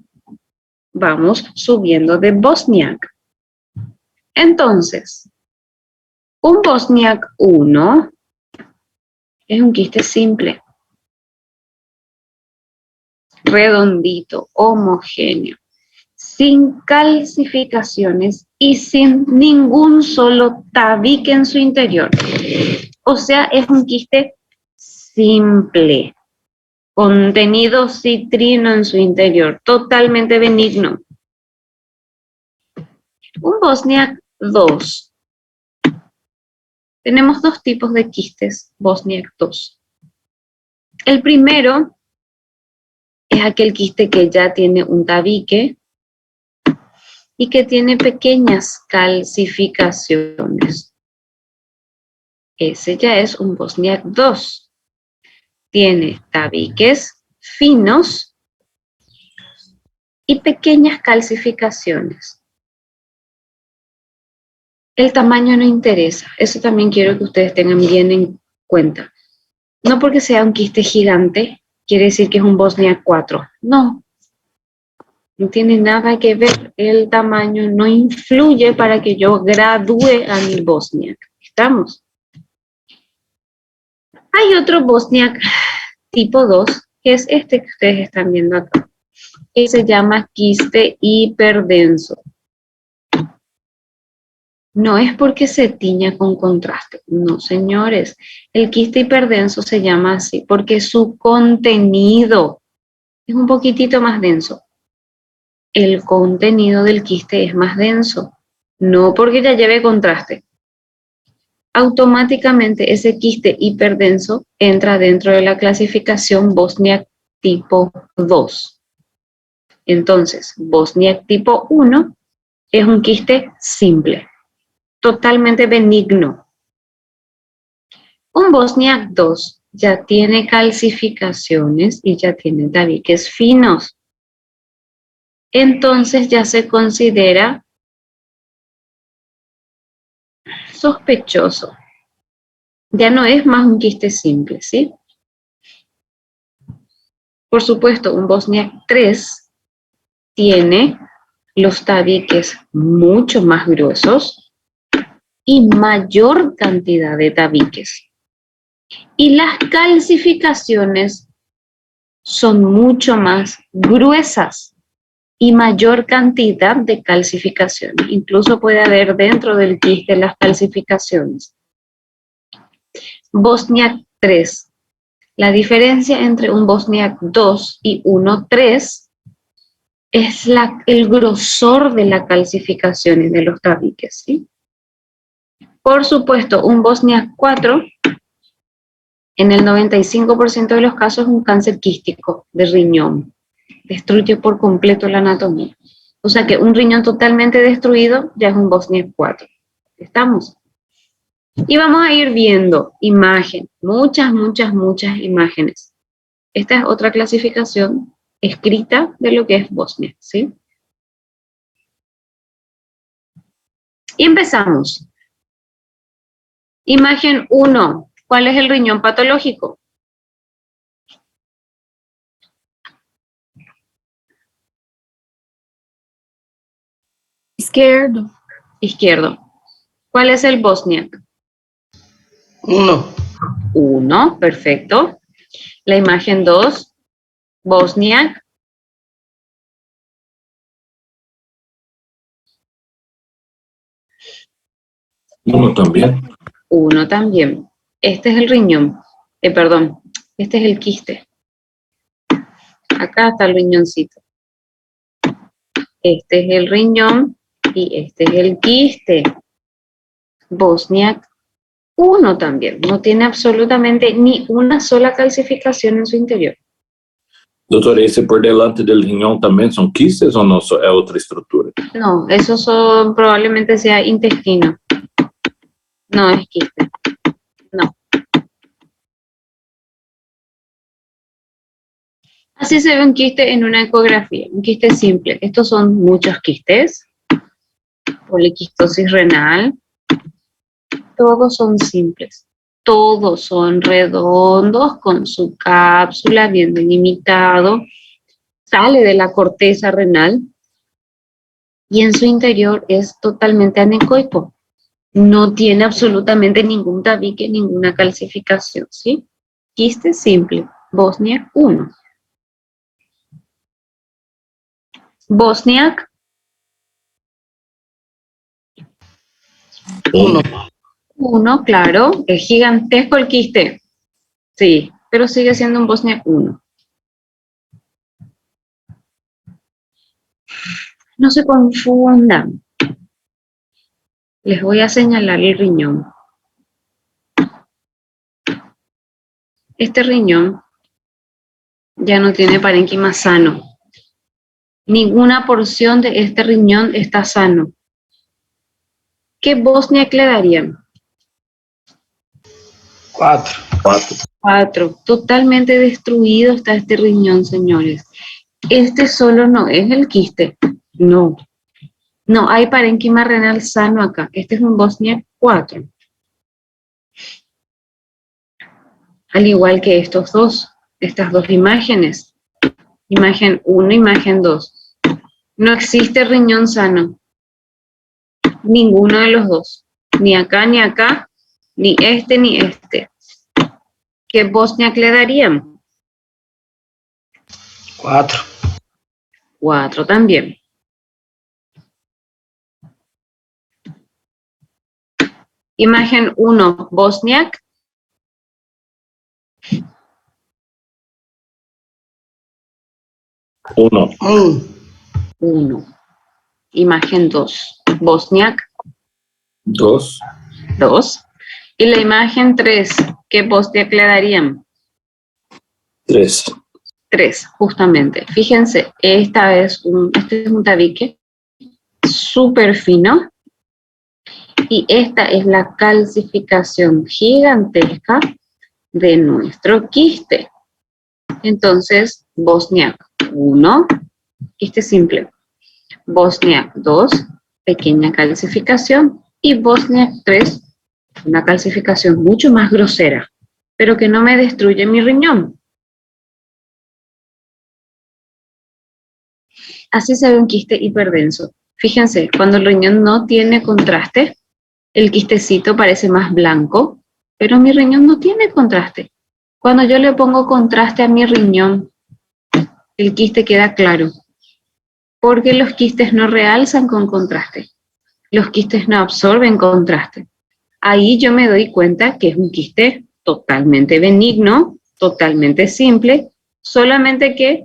vamos subiendo de Bosniak. Entonces, Un Bosniak 1 es un quiste simple, redondito, homogéneo, sin calcificaciones y sin ningún solo tabique en su interior. O sea, es un quiste simple, contenido citrino en su interior, totalmente benigno. Un Bosniak 2. Tenemos dos tipos de quistes Bosniak 2. El primero es aquel quiste que ya tiene un tabique y que tiene pequeñas calcificaciones. Ese ya es un Bosniak 2. Tiene tabiques finos y pequeñas calcificaciones. El tamaño no interesa, eso también quiero que ustedes tengan bien en cuenta. No porque sea un quiste gigante, quiere decir que es un Bosniak 4. No, no tiene nada que ver, el tamaño no influye para que yo gradúe a mi Bosniak. ¿Estamos? Hay otro Bosniak tipo 2, que es este que ustedes están viendo acá, que se llama quiste hiperdenso. No es porque se tiña con contraste, no señores. El quiste hiperdenso se llama así porque su contenido es un poquitito más denso. El contenido del quiste es más denso, no porque ya lleve contraste. Automáticamente ese quiste hiperdenso entra dentro de la clasificación Bosniak tipo 2. Entonces, Bosniak tipo 1 es un quiste simple, totalmente benigno. Un Bosniak 2 ya tiene calcificaciones y ya tiene tabiques finos. Entonces ya se considera sospechoso. Ya no es más un quiste simple, ¿sí? Por supuesto, un Bosniak 3 tiene los tabiques mucho más gruesos y mayor cantidad de tabiques. Y las calcificaciones son mucho más gruesas y mayor cantidad de calcificaciones. Incluso puede haber dentro del quiste las calcificaciones. Bosniak 3. La diferencia entre un Bosniak 2 y 1.3 es el grosor de la calcificación y de los tabiques, ¿sí? Por supuesto, un Bosniak 4, en el 95% de los casos, es un cáncer quístico de riñón. Destruye por completo la anatomía. O sea que un riñón totalmente destruido ya es un Bosniak 4. ¿Estamos? Y vamos a ir viendo imagen, muchas imágenes. Esta es otra clasificación escrita de lo que es Bosnia, ¿sí? Y empezamos. Imagen 1. ¿Cuál es el riñón patológico? Izquierdo. Izquierdo. ¿Cuál es el Bosniak? 1. 1, perfecto. La imagen 2, Bosniak. Uno también. 1 también. Este es el riñón. Perdón, este es el quiste. Acá está el riñoncito. Este es el riñón y este es el quiste. Bosniak 1 también. No tiene absolutamente ni una sola calcificación en su interior. Doutor, esse por delante del riñón também são quistes ou não? É outra estrutura? No, eso son, probablemente sea intestino. No es quiste. No. Así se ve un quiste en una ecografía, un quiste simple. Estos son muchos quistes. Poliquistosis renal. Todos son simples. Todos son redondos con su cápsula bien delimitado. Sale de la corteza renal y en su interior es totalmente anecoico. No tiene absolutamente ningún tabique, ninguna calcificación, ¿sí? Quiste simple, Bosniak 1. Bosniak 1. 1, claro, es gigantesco el quiste. Sí, pero sigue siendo un Bosniak 1. No se confundan. Les voy a señalar el riñón. Este riñón ya no tiene parénquima sano. Ninguna porción de este riñón está sano. ¿Qué Bosniak le darían? 4. 4. 4. Totalmente destruido está este riñón, señores. Este solo no es el quiste. No. No hay parénquima renal sano acá. Este es un Bosniak 4. Al igual que estos dos, estas dos imágenes. Imagen 1, imagen 2. No existe riñón sano. Ninguno de los dos. Ni acá, ni este, ni este. ¿Qué Bosniak le darían? 4. 4 también. Imagen 1, Bosniak. 1. 1. Imagen 2, Bosniak. 2. 2. Y la imagen 3, ¿qué Bosniak le darían? 3. 3, justamente. Fíjense, este es un tabique súper fino y esta es la calcificación gigantesca de nuestro quiste. Entonces, Bosniak 1, quiste simple. Bosniak 2, pequeña calcificación. Y Bosniak 3, una calcificación mucho más grosera, pero que no me destruye mi riñón. Así se ve un quiste hiperdenso. Fíjense, cuando el riñón no tiene contraste, el quistecito parece más blanco, pero mi riñón no tiene contraste. Cuando yo le pongo contraste a mi riñón, el quiste queda claro, porque los quistes no realzan con contraste. Los quistes no absorben contraste. Ahí yo me doy cuenta que es un quiste totalmente benigno, totalmente simple, solamente que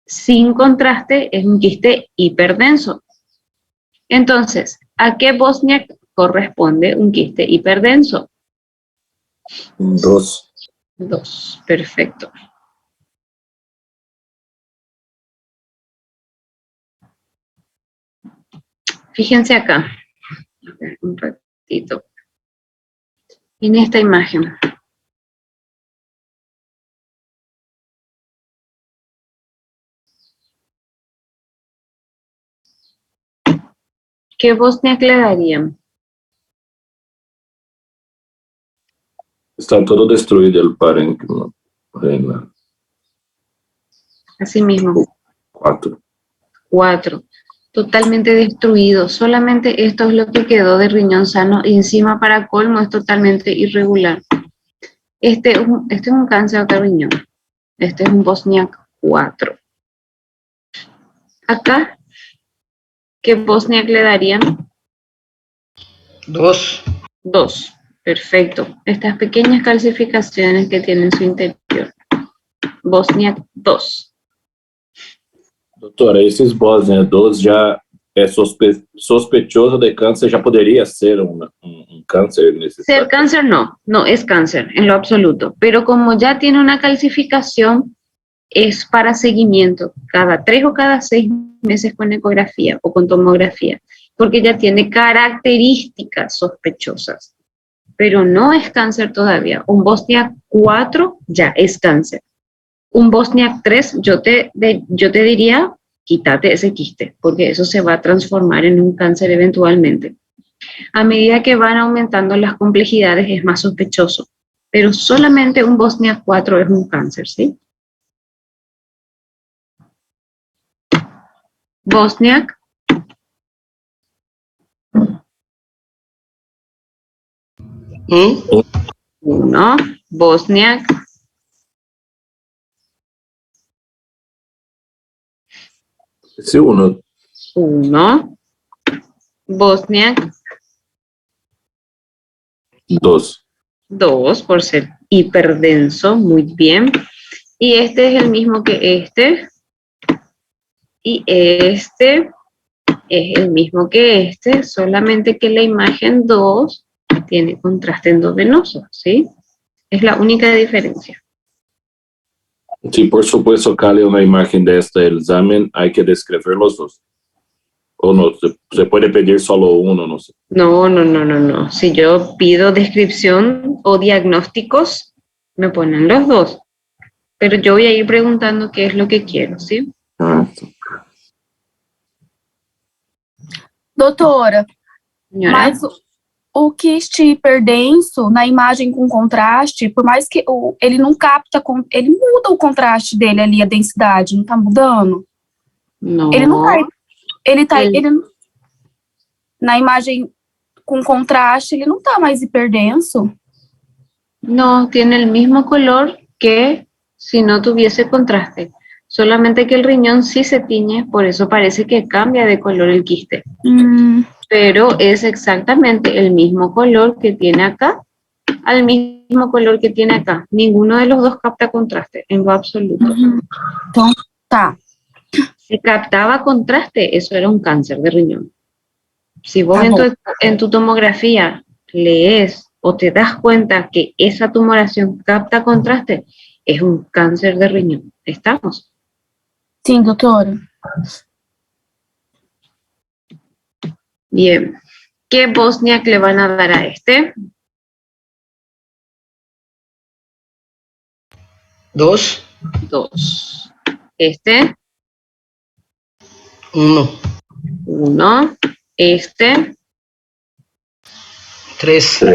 sin contraste es un quiste hiperdenso. Entonces, ¿a qué Bosniak corresponde un quiste hiperdenso? 2. 2, perfecto. Fíjense acá, un ratito, en esta imagen. ¿Qué Bosniak le darían? Está todo destruido el parénquima renal. Así mismo, 4. 4. Totalmente destruido. Solamente esto es lo que quedó de riñón sano y encima para colmo es totalmente irregular. Este es un cáncer de riñón. Este es un Bosniak 4. Acá, ¿qué Bosniak le darían? 2. 2. Perfecto. Estas pequeñas calcificaciones que tiene en su interior. Bosniak 2. Doutora, esses Bosnia 2 já é sospechoso de câncer, já poderia ser um câncer nesse Ser cáncer no es cáncer en lo absoluto, pero como ya tiene una calcificación, es para seguimiento cada 3 o cada 6 meses con ecografía o con tomografía, porque ya tiene características sospechosas, pero no es cáncer todavía. Un Bosniak 4 ya es cáncer. Un Bosniak 3, yo te diría, quítate ese quiste, porque eso se va a transformar en un cáncer eventualmente. A medida que van aumentando las complejidades es más sospechoso, pero solamente un Bosniak 4 es un cáncer, ¿sí? Bosniak 1. Bosniak. Ese 1. 1. Bosniak. 2. 2 por ser hiperdenso, muy bien. Y este es el mismo que este. Y este es el mismo que este, solamente que la imagen 2 tiene contraste endovenoso, ¿sí? Es la única diferencia. Sí, por supuesto, Cali, una imagen de este examen, hay que describir los dos. O no, se puede pedir solo uno, no sé. No. Si yo pido descripción o diagnósticos, me ponen los dos. Pero yo voy a ir preguntando qué es lo que quiero, ¿sí? Doutora, Señora. mas o quiste hiperdenso na imagem com contraste, por mais que ele não capta, ele muda o contraste dele ali, a densidade, não tá mudando? No. Ele não tá, na imagem com contraste, ele não tá mais hiperdenso? No, tiene el mismo color que si no tuviese contraste. Solamente que el riñón sí se tiñe, por eso parece que cambia de color el quiste. Pero es exactamente el mismo color que tiene acá, al mismo color que tiene acá. Ninguno de los dos capta contraste, en lo absoluto. Então, tá. Si captaba contraste, eso era un cáncer de riñón. Si vos Tá en tu tomografía lees o te das cuenta que esa tumoración capta contraste, es un cáncer de riñón. ¿Estamos? Sim, doutora. Bien. ¿Qué Bosniak le van a dar a este? 2. 2. Este, 1. 1. Este, 3.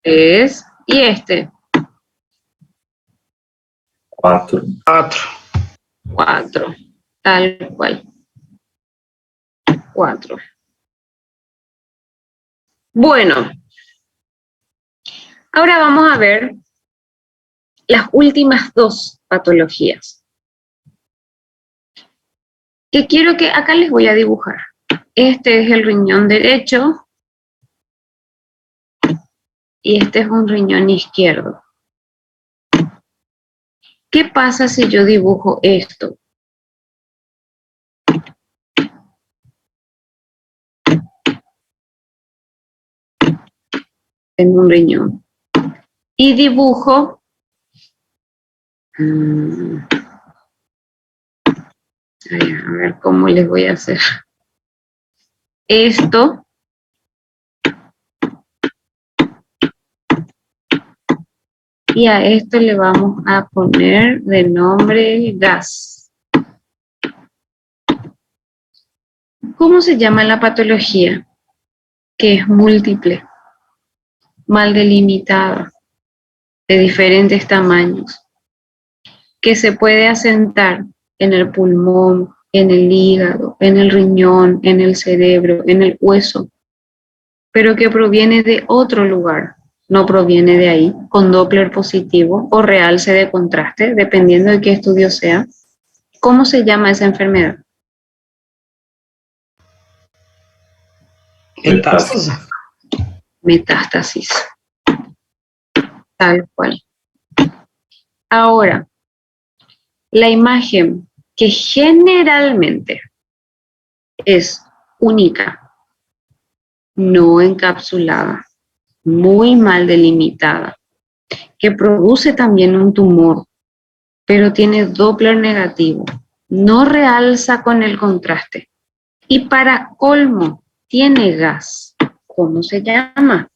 3. Y este, 4. 4. 4. Tal cual. 4. Bueno, ahora vamos a ver las últimas dos patologías. Que quiero que acá les voy a dibujar. Este es el riñón derecho y este es un riñón izquierdo. ¿Qué pasa si yo dibujo esto? En un riñón. Y dibujo a ver cómo les voy a hacer. Esto. Y a esto le vamos a poner de nombre gas. ¿Cómo se llama la patología? Que es múltiple, mal delimitada, de diferentes tamaños, que se puede asentar en el pulmón, en el hígado, en el riñón, en el cerebro, en el hueso, pero que proviene de otro lugar, no proviene de ahí, con Doppler positivo o realce de contraste, dependiendo de qué estudio sea. ¿Cómo se llama esa enfermedad? Metástasis. Metástasis. Tal cual. Ahora, la imagen que generalmente es única, no encapsulada, muy mal delimitada, que produce también un tumor, pero tiene Doppler negativo, no realza con el contraste y para colmo tiene gas. ¿Cómo se llama?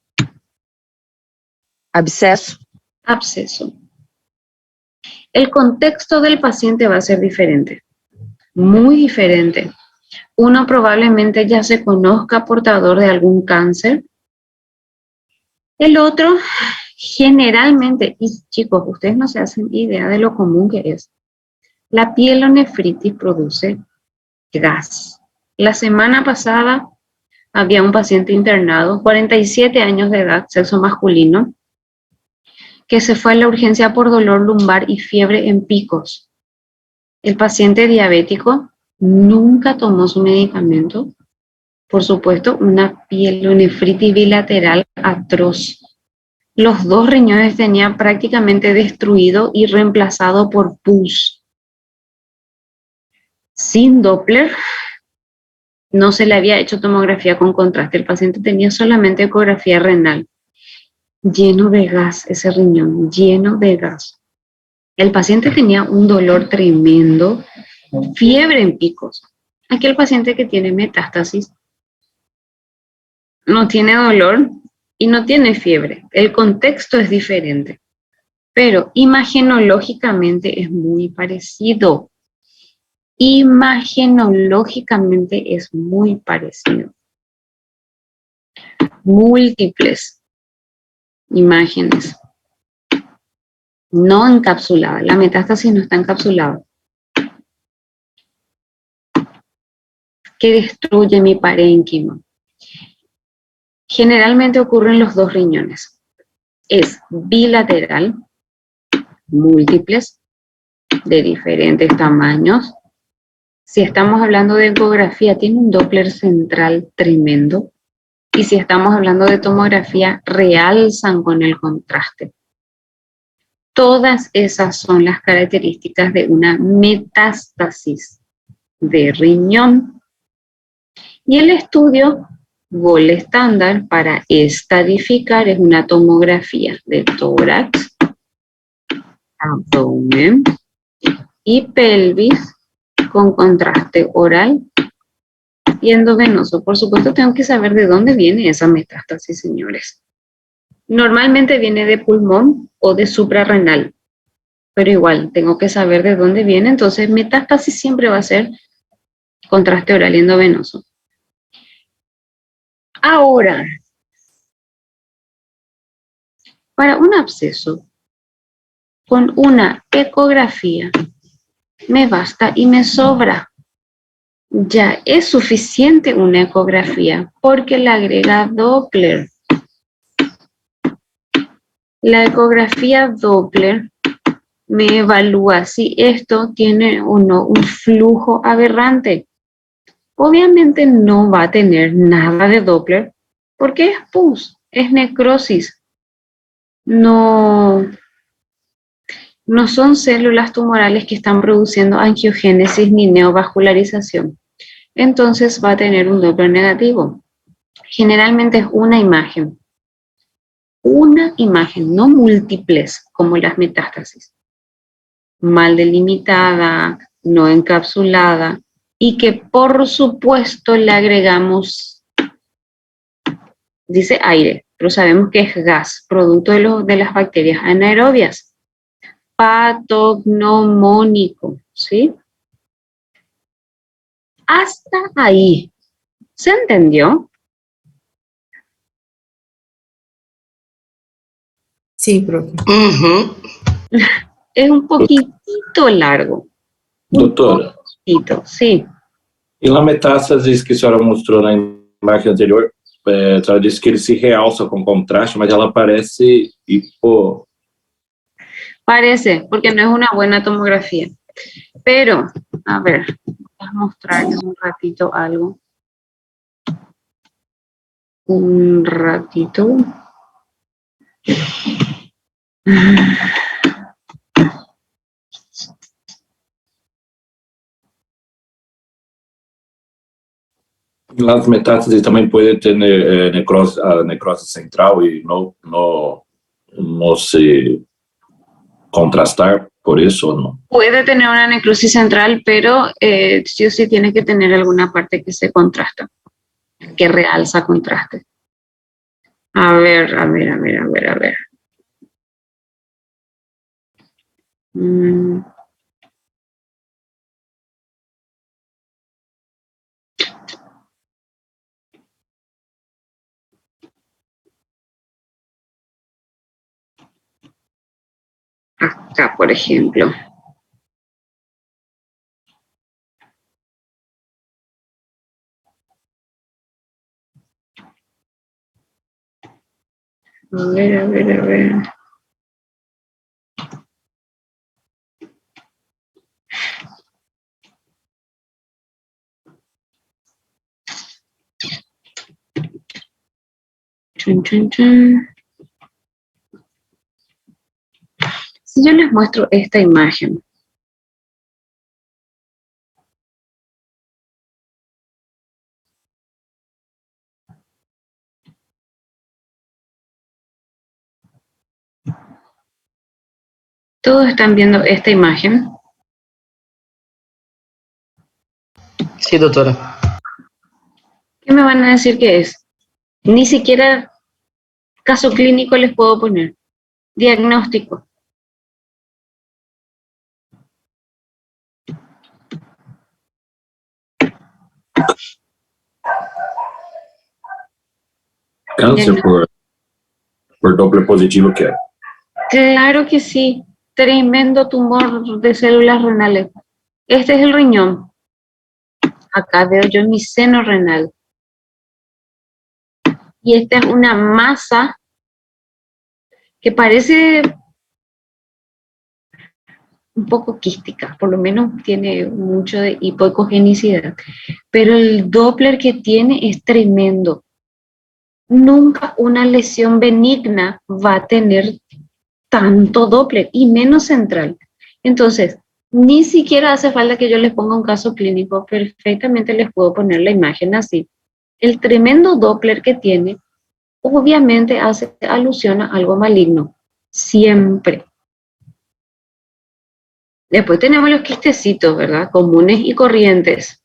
Abscesso. Absceso. El contexto del paciente va a ser diferente, muy diferente. Uno probablemente ya se conozca portador de algún cáncer. El otro, generalmente, y chicos, ustedes no se hacen idea de lo común que es. La pielonefritis produce gas. La semana pasada había un paciente internado, 47 años de edad, sexo masculino, que se fue a la urgencia por dolor lumbar y fiebre en picos. El paciente diabético nunca tomó su medicamento. Por supuesto, una pielonefritis bilateral atroz. Los 2 riñones tenía prácticamente destruido y reemplazado por pus. Sin Doppler, no se le había hecho tomografía con contraste. El paciente tenía solamente ecografía renal. Lleno de gas ese riñón, lleno de gas. El paciente tenía un dolor tremendo, fiebre en picos. Aquel paciente que tiene metástasis no tiene dolor y no tiene fiebre. El contexto es diferente, pero imagenológicamente es muy parecido. Imagenológicamente es muy parecido. Múltiples imágenes. No encapsulada. La metástasis no está encapsulada. Que destruye mi parénquima. Generalmente ocurre en los 2 riñones. Es bilateral, múltiples, de diferentes tamaños. Si estamos hablando de ecografía, tiene un Doppler central tremendo. Y si estamos hablando de tomografía, realzan con el contraste. Todas esas son las características de una metástasis de riñón. Y el estudio gold estándar para estadificar es una tomografía de tórax, abdomen y pelvis con contraste oral y endovenoso. Por supuesto, tengo que saber de dónde viene esa metástasis, señores. Normalmente viene de pulmón o de suprarrenal, pero igual tengo que saber de dónde viene. Entonces, metástasis siempre va a ser contraste oral y endovenoso. Ahora, para un absceso, con una ecografía, me basta y me sobra. Ya es suficiente una ecografía porque le agrega Doppler. La ecografía Doppler me evalúa si esto tiene o no un flujo aberrante. Obviamente no va a tener nada de Doppler porque es pus, es necrosis. No son células tumorales que están produciendo angiogénesis ni neovascularización. Entonces va a tener un Doppler negativo. Generalmente es una imagen, no múltiples como las metástasis. Mal delimitada, no encapsulada y que por supuesto le agregamos, dice aire, pero sabemos que es gas, producto de las bacterias anaerobias. Patognomónico, ¿sí? Hasta ahí. ¿Se entendió? Sí, profe. Uhum. Es un poquitito largo. Doutora, Sí. e na metástasis que a senhora mostrou na imagem anterior, a senhora disse que ele se realça com contraste, mas ela parece hipo... Parece, porque no es una buena tomografía. Pero, a ver, voy a mostrarles un ratito algo. Un ratito. Las metástasis também podem ter necrose central e não se contrastar por isso ou não? Puede tener una necrosis central, pero sí o sí tiene que tener alguna parte que se contrasta, que realza contraste. A ver. Acá, por ejemplo. A ver. Chun, chun, chun. Si yo les muestro esta imagen, todos están viendo esta imagen. Sí, doctora. ¿Qué me van a decir que es? Ni siquiera caso clínico les puedo poner. Diagnóstico. Câncer por Doppler positivo que é. Claro que sí. Tremendo tumor de células renales. Este es el riñón. Acá veo yo mi seno renal. Y esta es una masa que parece un poco quística, por lo menos tiene mucho de hipocogenicidad. Pero el Doppler que tiene es tremendo. Nunca una lesión benigna va a tener tanto Doppler y menos central. Entonces, ni siquiera hace falta que yo les ponga un caso clínico, perfectamente les puedo poner la imagen así. El tremendo Doppler que tiene, obviamente hace alusión a algo maligno, siempre. Después tenemos los quistecitos, ¿verdad? Comunes y corrientes.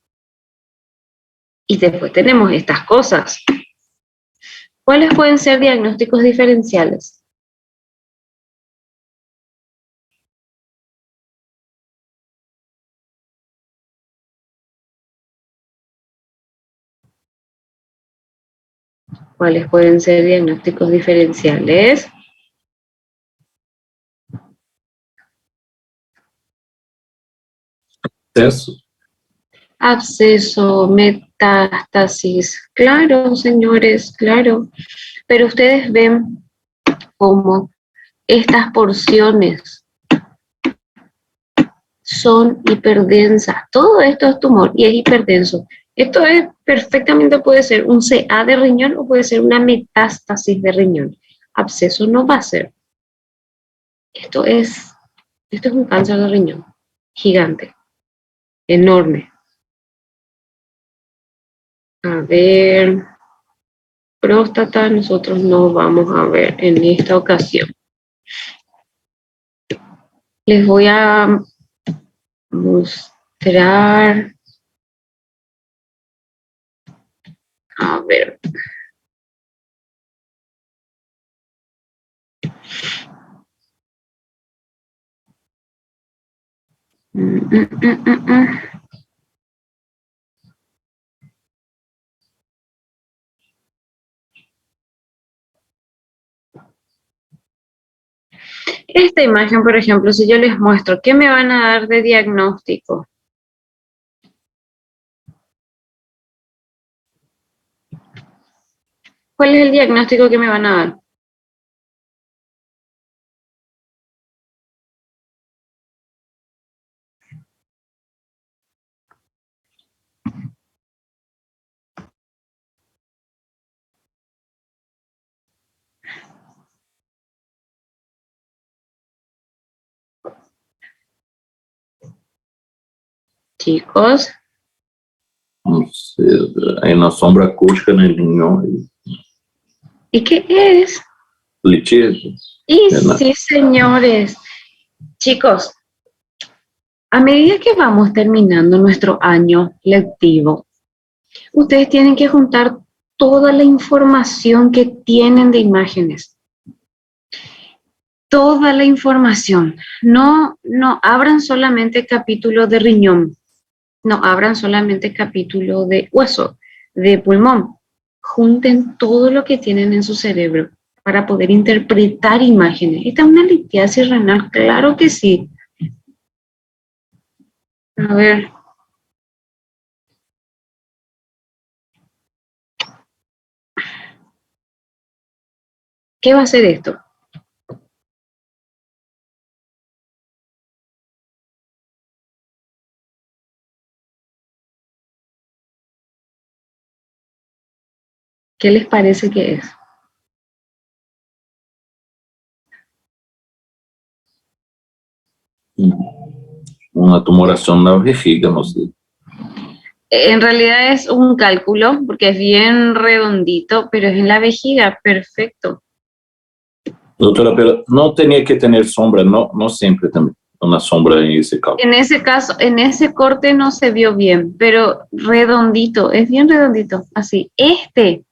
Y después tenemos estas cosas. ¿Cuáles pueden ser diagnósticos diferenciales? ¿Cuáles pueden ser diagnósticos diferenciales? Acesso. Absceso, metástasis. Claro, señores, claro. Pero ustedes ven cómo estas porciones son hiperdensas. Todo esto es tumor y es hiperdenso. Esto es perfectamente puede ser un CA de riñón o puede ser una metástasis de riñón. Absceso no va a ser. Esto es un cáncer de riñón gigante, enorme. A ver, próstata nosotros no vamos a ver en esta ocasión. Les voy a mostrar, a ver. Esta imagen, por ejemplo, si yo les muestro, ¿qué me van a dar de diagnóstico? ¿Cuál es el diagnóstico que me van a dar? Chicos, Não sei, aí na sombra acústica, né, linhão, ¿y qué es? litígio. Y sí, señores. Chicos, a medida que vamos terminando nuestro año lectivo, ustedes tienen que juntar toda la información que tienen de imágenes. Toda la información. No abran solamente capítulo de riñón. No abran solamente capítulo de hueso, de pulmón. Junten todo lo que tienen en su cerebro para poder interpretar imágenes. ¿Esta es una litiasis renal? Claro que sí. A ver. ¿Qué va a ser esto? ¿Qué les parece que es? Una tumoración en la vejiga, no sé. En realidad es un cálculo, porque es bien redondito, pero es en la vejiga, perfecto. Doctora, pero no tenía que tener sombra, no siempre también una sombra en ese cálculo. En ese caso, en ese corte no se vio bien, pero redondito, es bien redondito, así. Espera,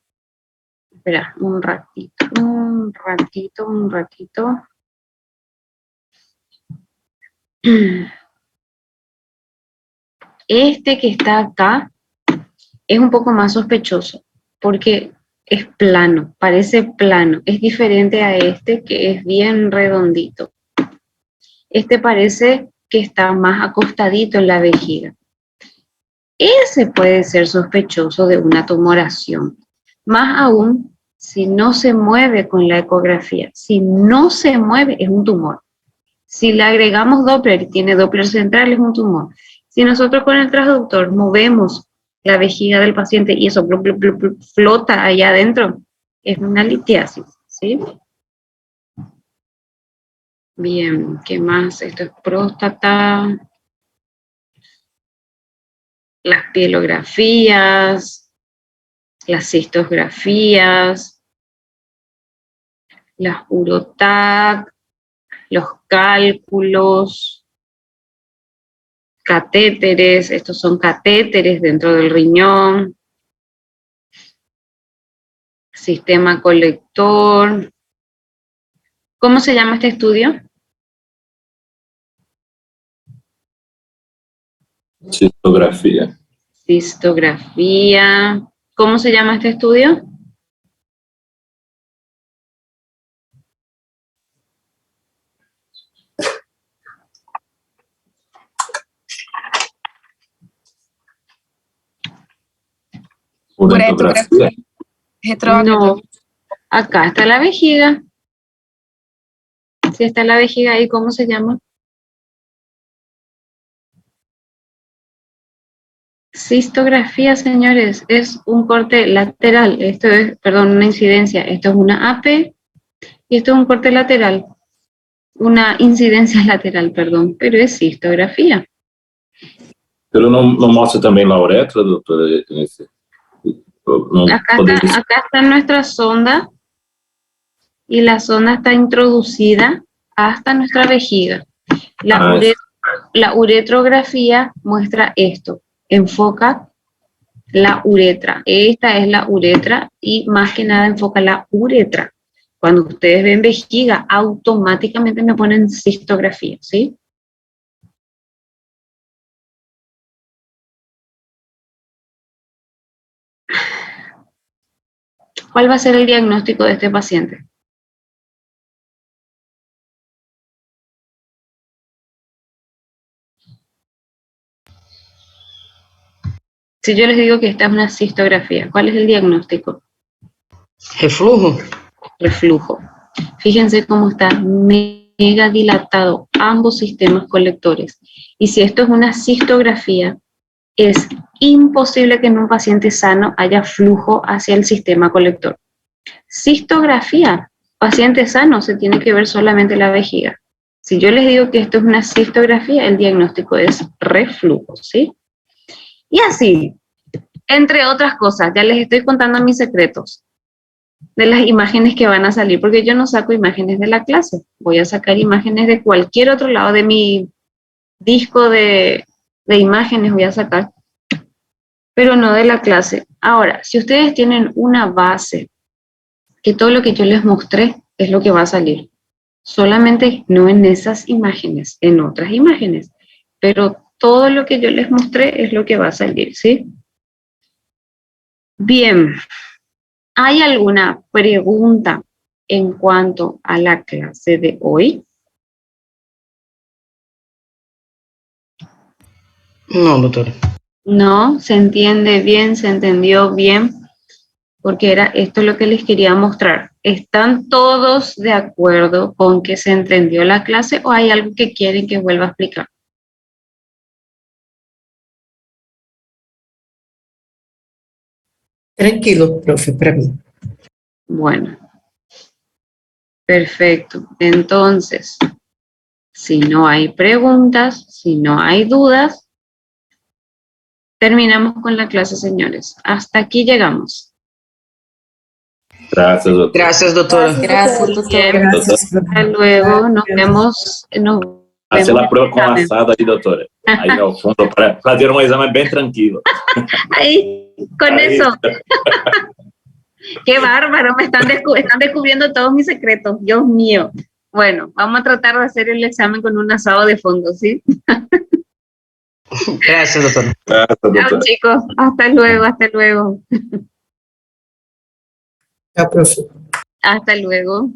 un ratito. Este que está acá es un poco más sospechoso, porque es plano, parece plano. Es diferente a este que es bien redondito. Este parece que está más acostadito en la vejiga. Ese puede ser sospechoso de una tumoración. Más aún, si no se mueve con la ecografía. Si no se mueve, es un tumor. Si le agregamos Doppler y tiene Doppler central, es un tumor. Si nosotros con el transductor movemos la vejiga del paciente y eso flota allá adentro, es una litiasis, ¿sí? Bien, ¿qué más? Esto es próstata. Las pielografías, las cistografías, las urotac, los cálculos, catéteres, estos son catéteres dentro del riñón, sistema colector. ¿Cómo se llama este estudio? Cistografía. Cistografía. ¿Cómo se llama este estudio? Uretrografía. Retrógrado. No, acá está la vejiga. Si está la vejiga ahí, ¿cómo se llama? Cistografía, señores, es un corte lateral. Esto es, perdón, una incidencia. Esto es una AP y esto es un corte lateral. Una incidencia lateral, perdón, pero es cistografía. Pero no muestra también la uretra, doctora. Acá está nuestra sonda y la sonda está introducida hasta nuestra vejiga. La uretrografía muestra esto, enfoca la uretra. Esta es la uretra y más que nada enfoca la uretra. Cuando ustedes ven vejiga, automáticamente me ponen cistografía, ¿sí? ¿Cuál va a ser el diagnóstico de este paciente? Si yo les digo que esta es una cistografía, ¿cuál es el diagnóstico? Reflujo. Reflujo. Fíjense cómo está mega dilatado ambos sistemas colectores. Y si esto es una cistografía, es imposible que en un paciente sano haya flujo hacia el sistema colector. Cistografía, paciente sano, se tiene que ver solamente la vejiga. Si yo les digo que esto es una cistografía, el diagnóstico es reflujo, ¿sí? Y así, entre otras cosas, ya les estoy contando mis secretos de las imágenes que van a salir, porque yo no saco imágenes de la clase, voy a sacar imágenes de cualquier otro lado de mi disco de imágenes, voy a sacar, pero no de la clase. Ahora, si ustedes tienen una base, que todo lo que yo les mostré es lo que va a salir, solamente no en esas imágenes, en otras imágenes, pero todo lo que yo les mostré es lo que va a salir, ¿sí? Bien, ¿hay alguna pregunta en cuanto a la clase de hoy? No, doctora. No, se entiende bien, se entendió bien, porque era esto lo que les quería mostrar. ¿Están todos de acuerdo con que se entendió la clase o hay algo que quieren que vuelva a explicar? Tranquilo, profe, para mí. Bueno, perfecto. Entonces, Si no hay preguntas, si no hay dudas, terminamos con la clase, señores. Hasta aquí llegamos. Gracias, doutora. Gracias, doutora. Gracias, doutora. Bien, hasta luego. Nos vemos. Fazer a prova com assado aí, doutora. Aí ao fundo, para ter um exame bem tranquilo. Ahí, con Ahí. eso. Qué bárbaro, me están descubriendo todos mis secretos. Dios mío. Bueno, vamos a tratar de hacer el examen con un asado de fondo, ¿sí? Gracias, doutora. Gracias, Chao, doutora. chicos. Hasta luego, hasta luego. Tchau, profe. Hasta luego.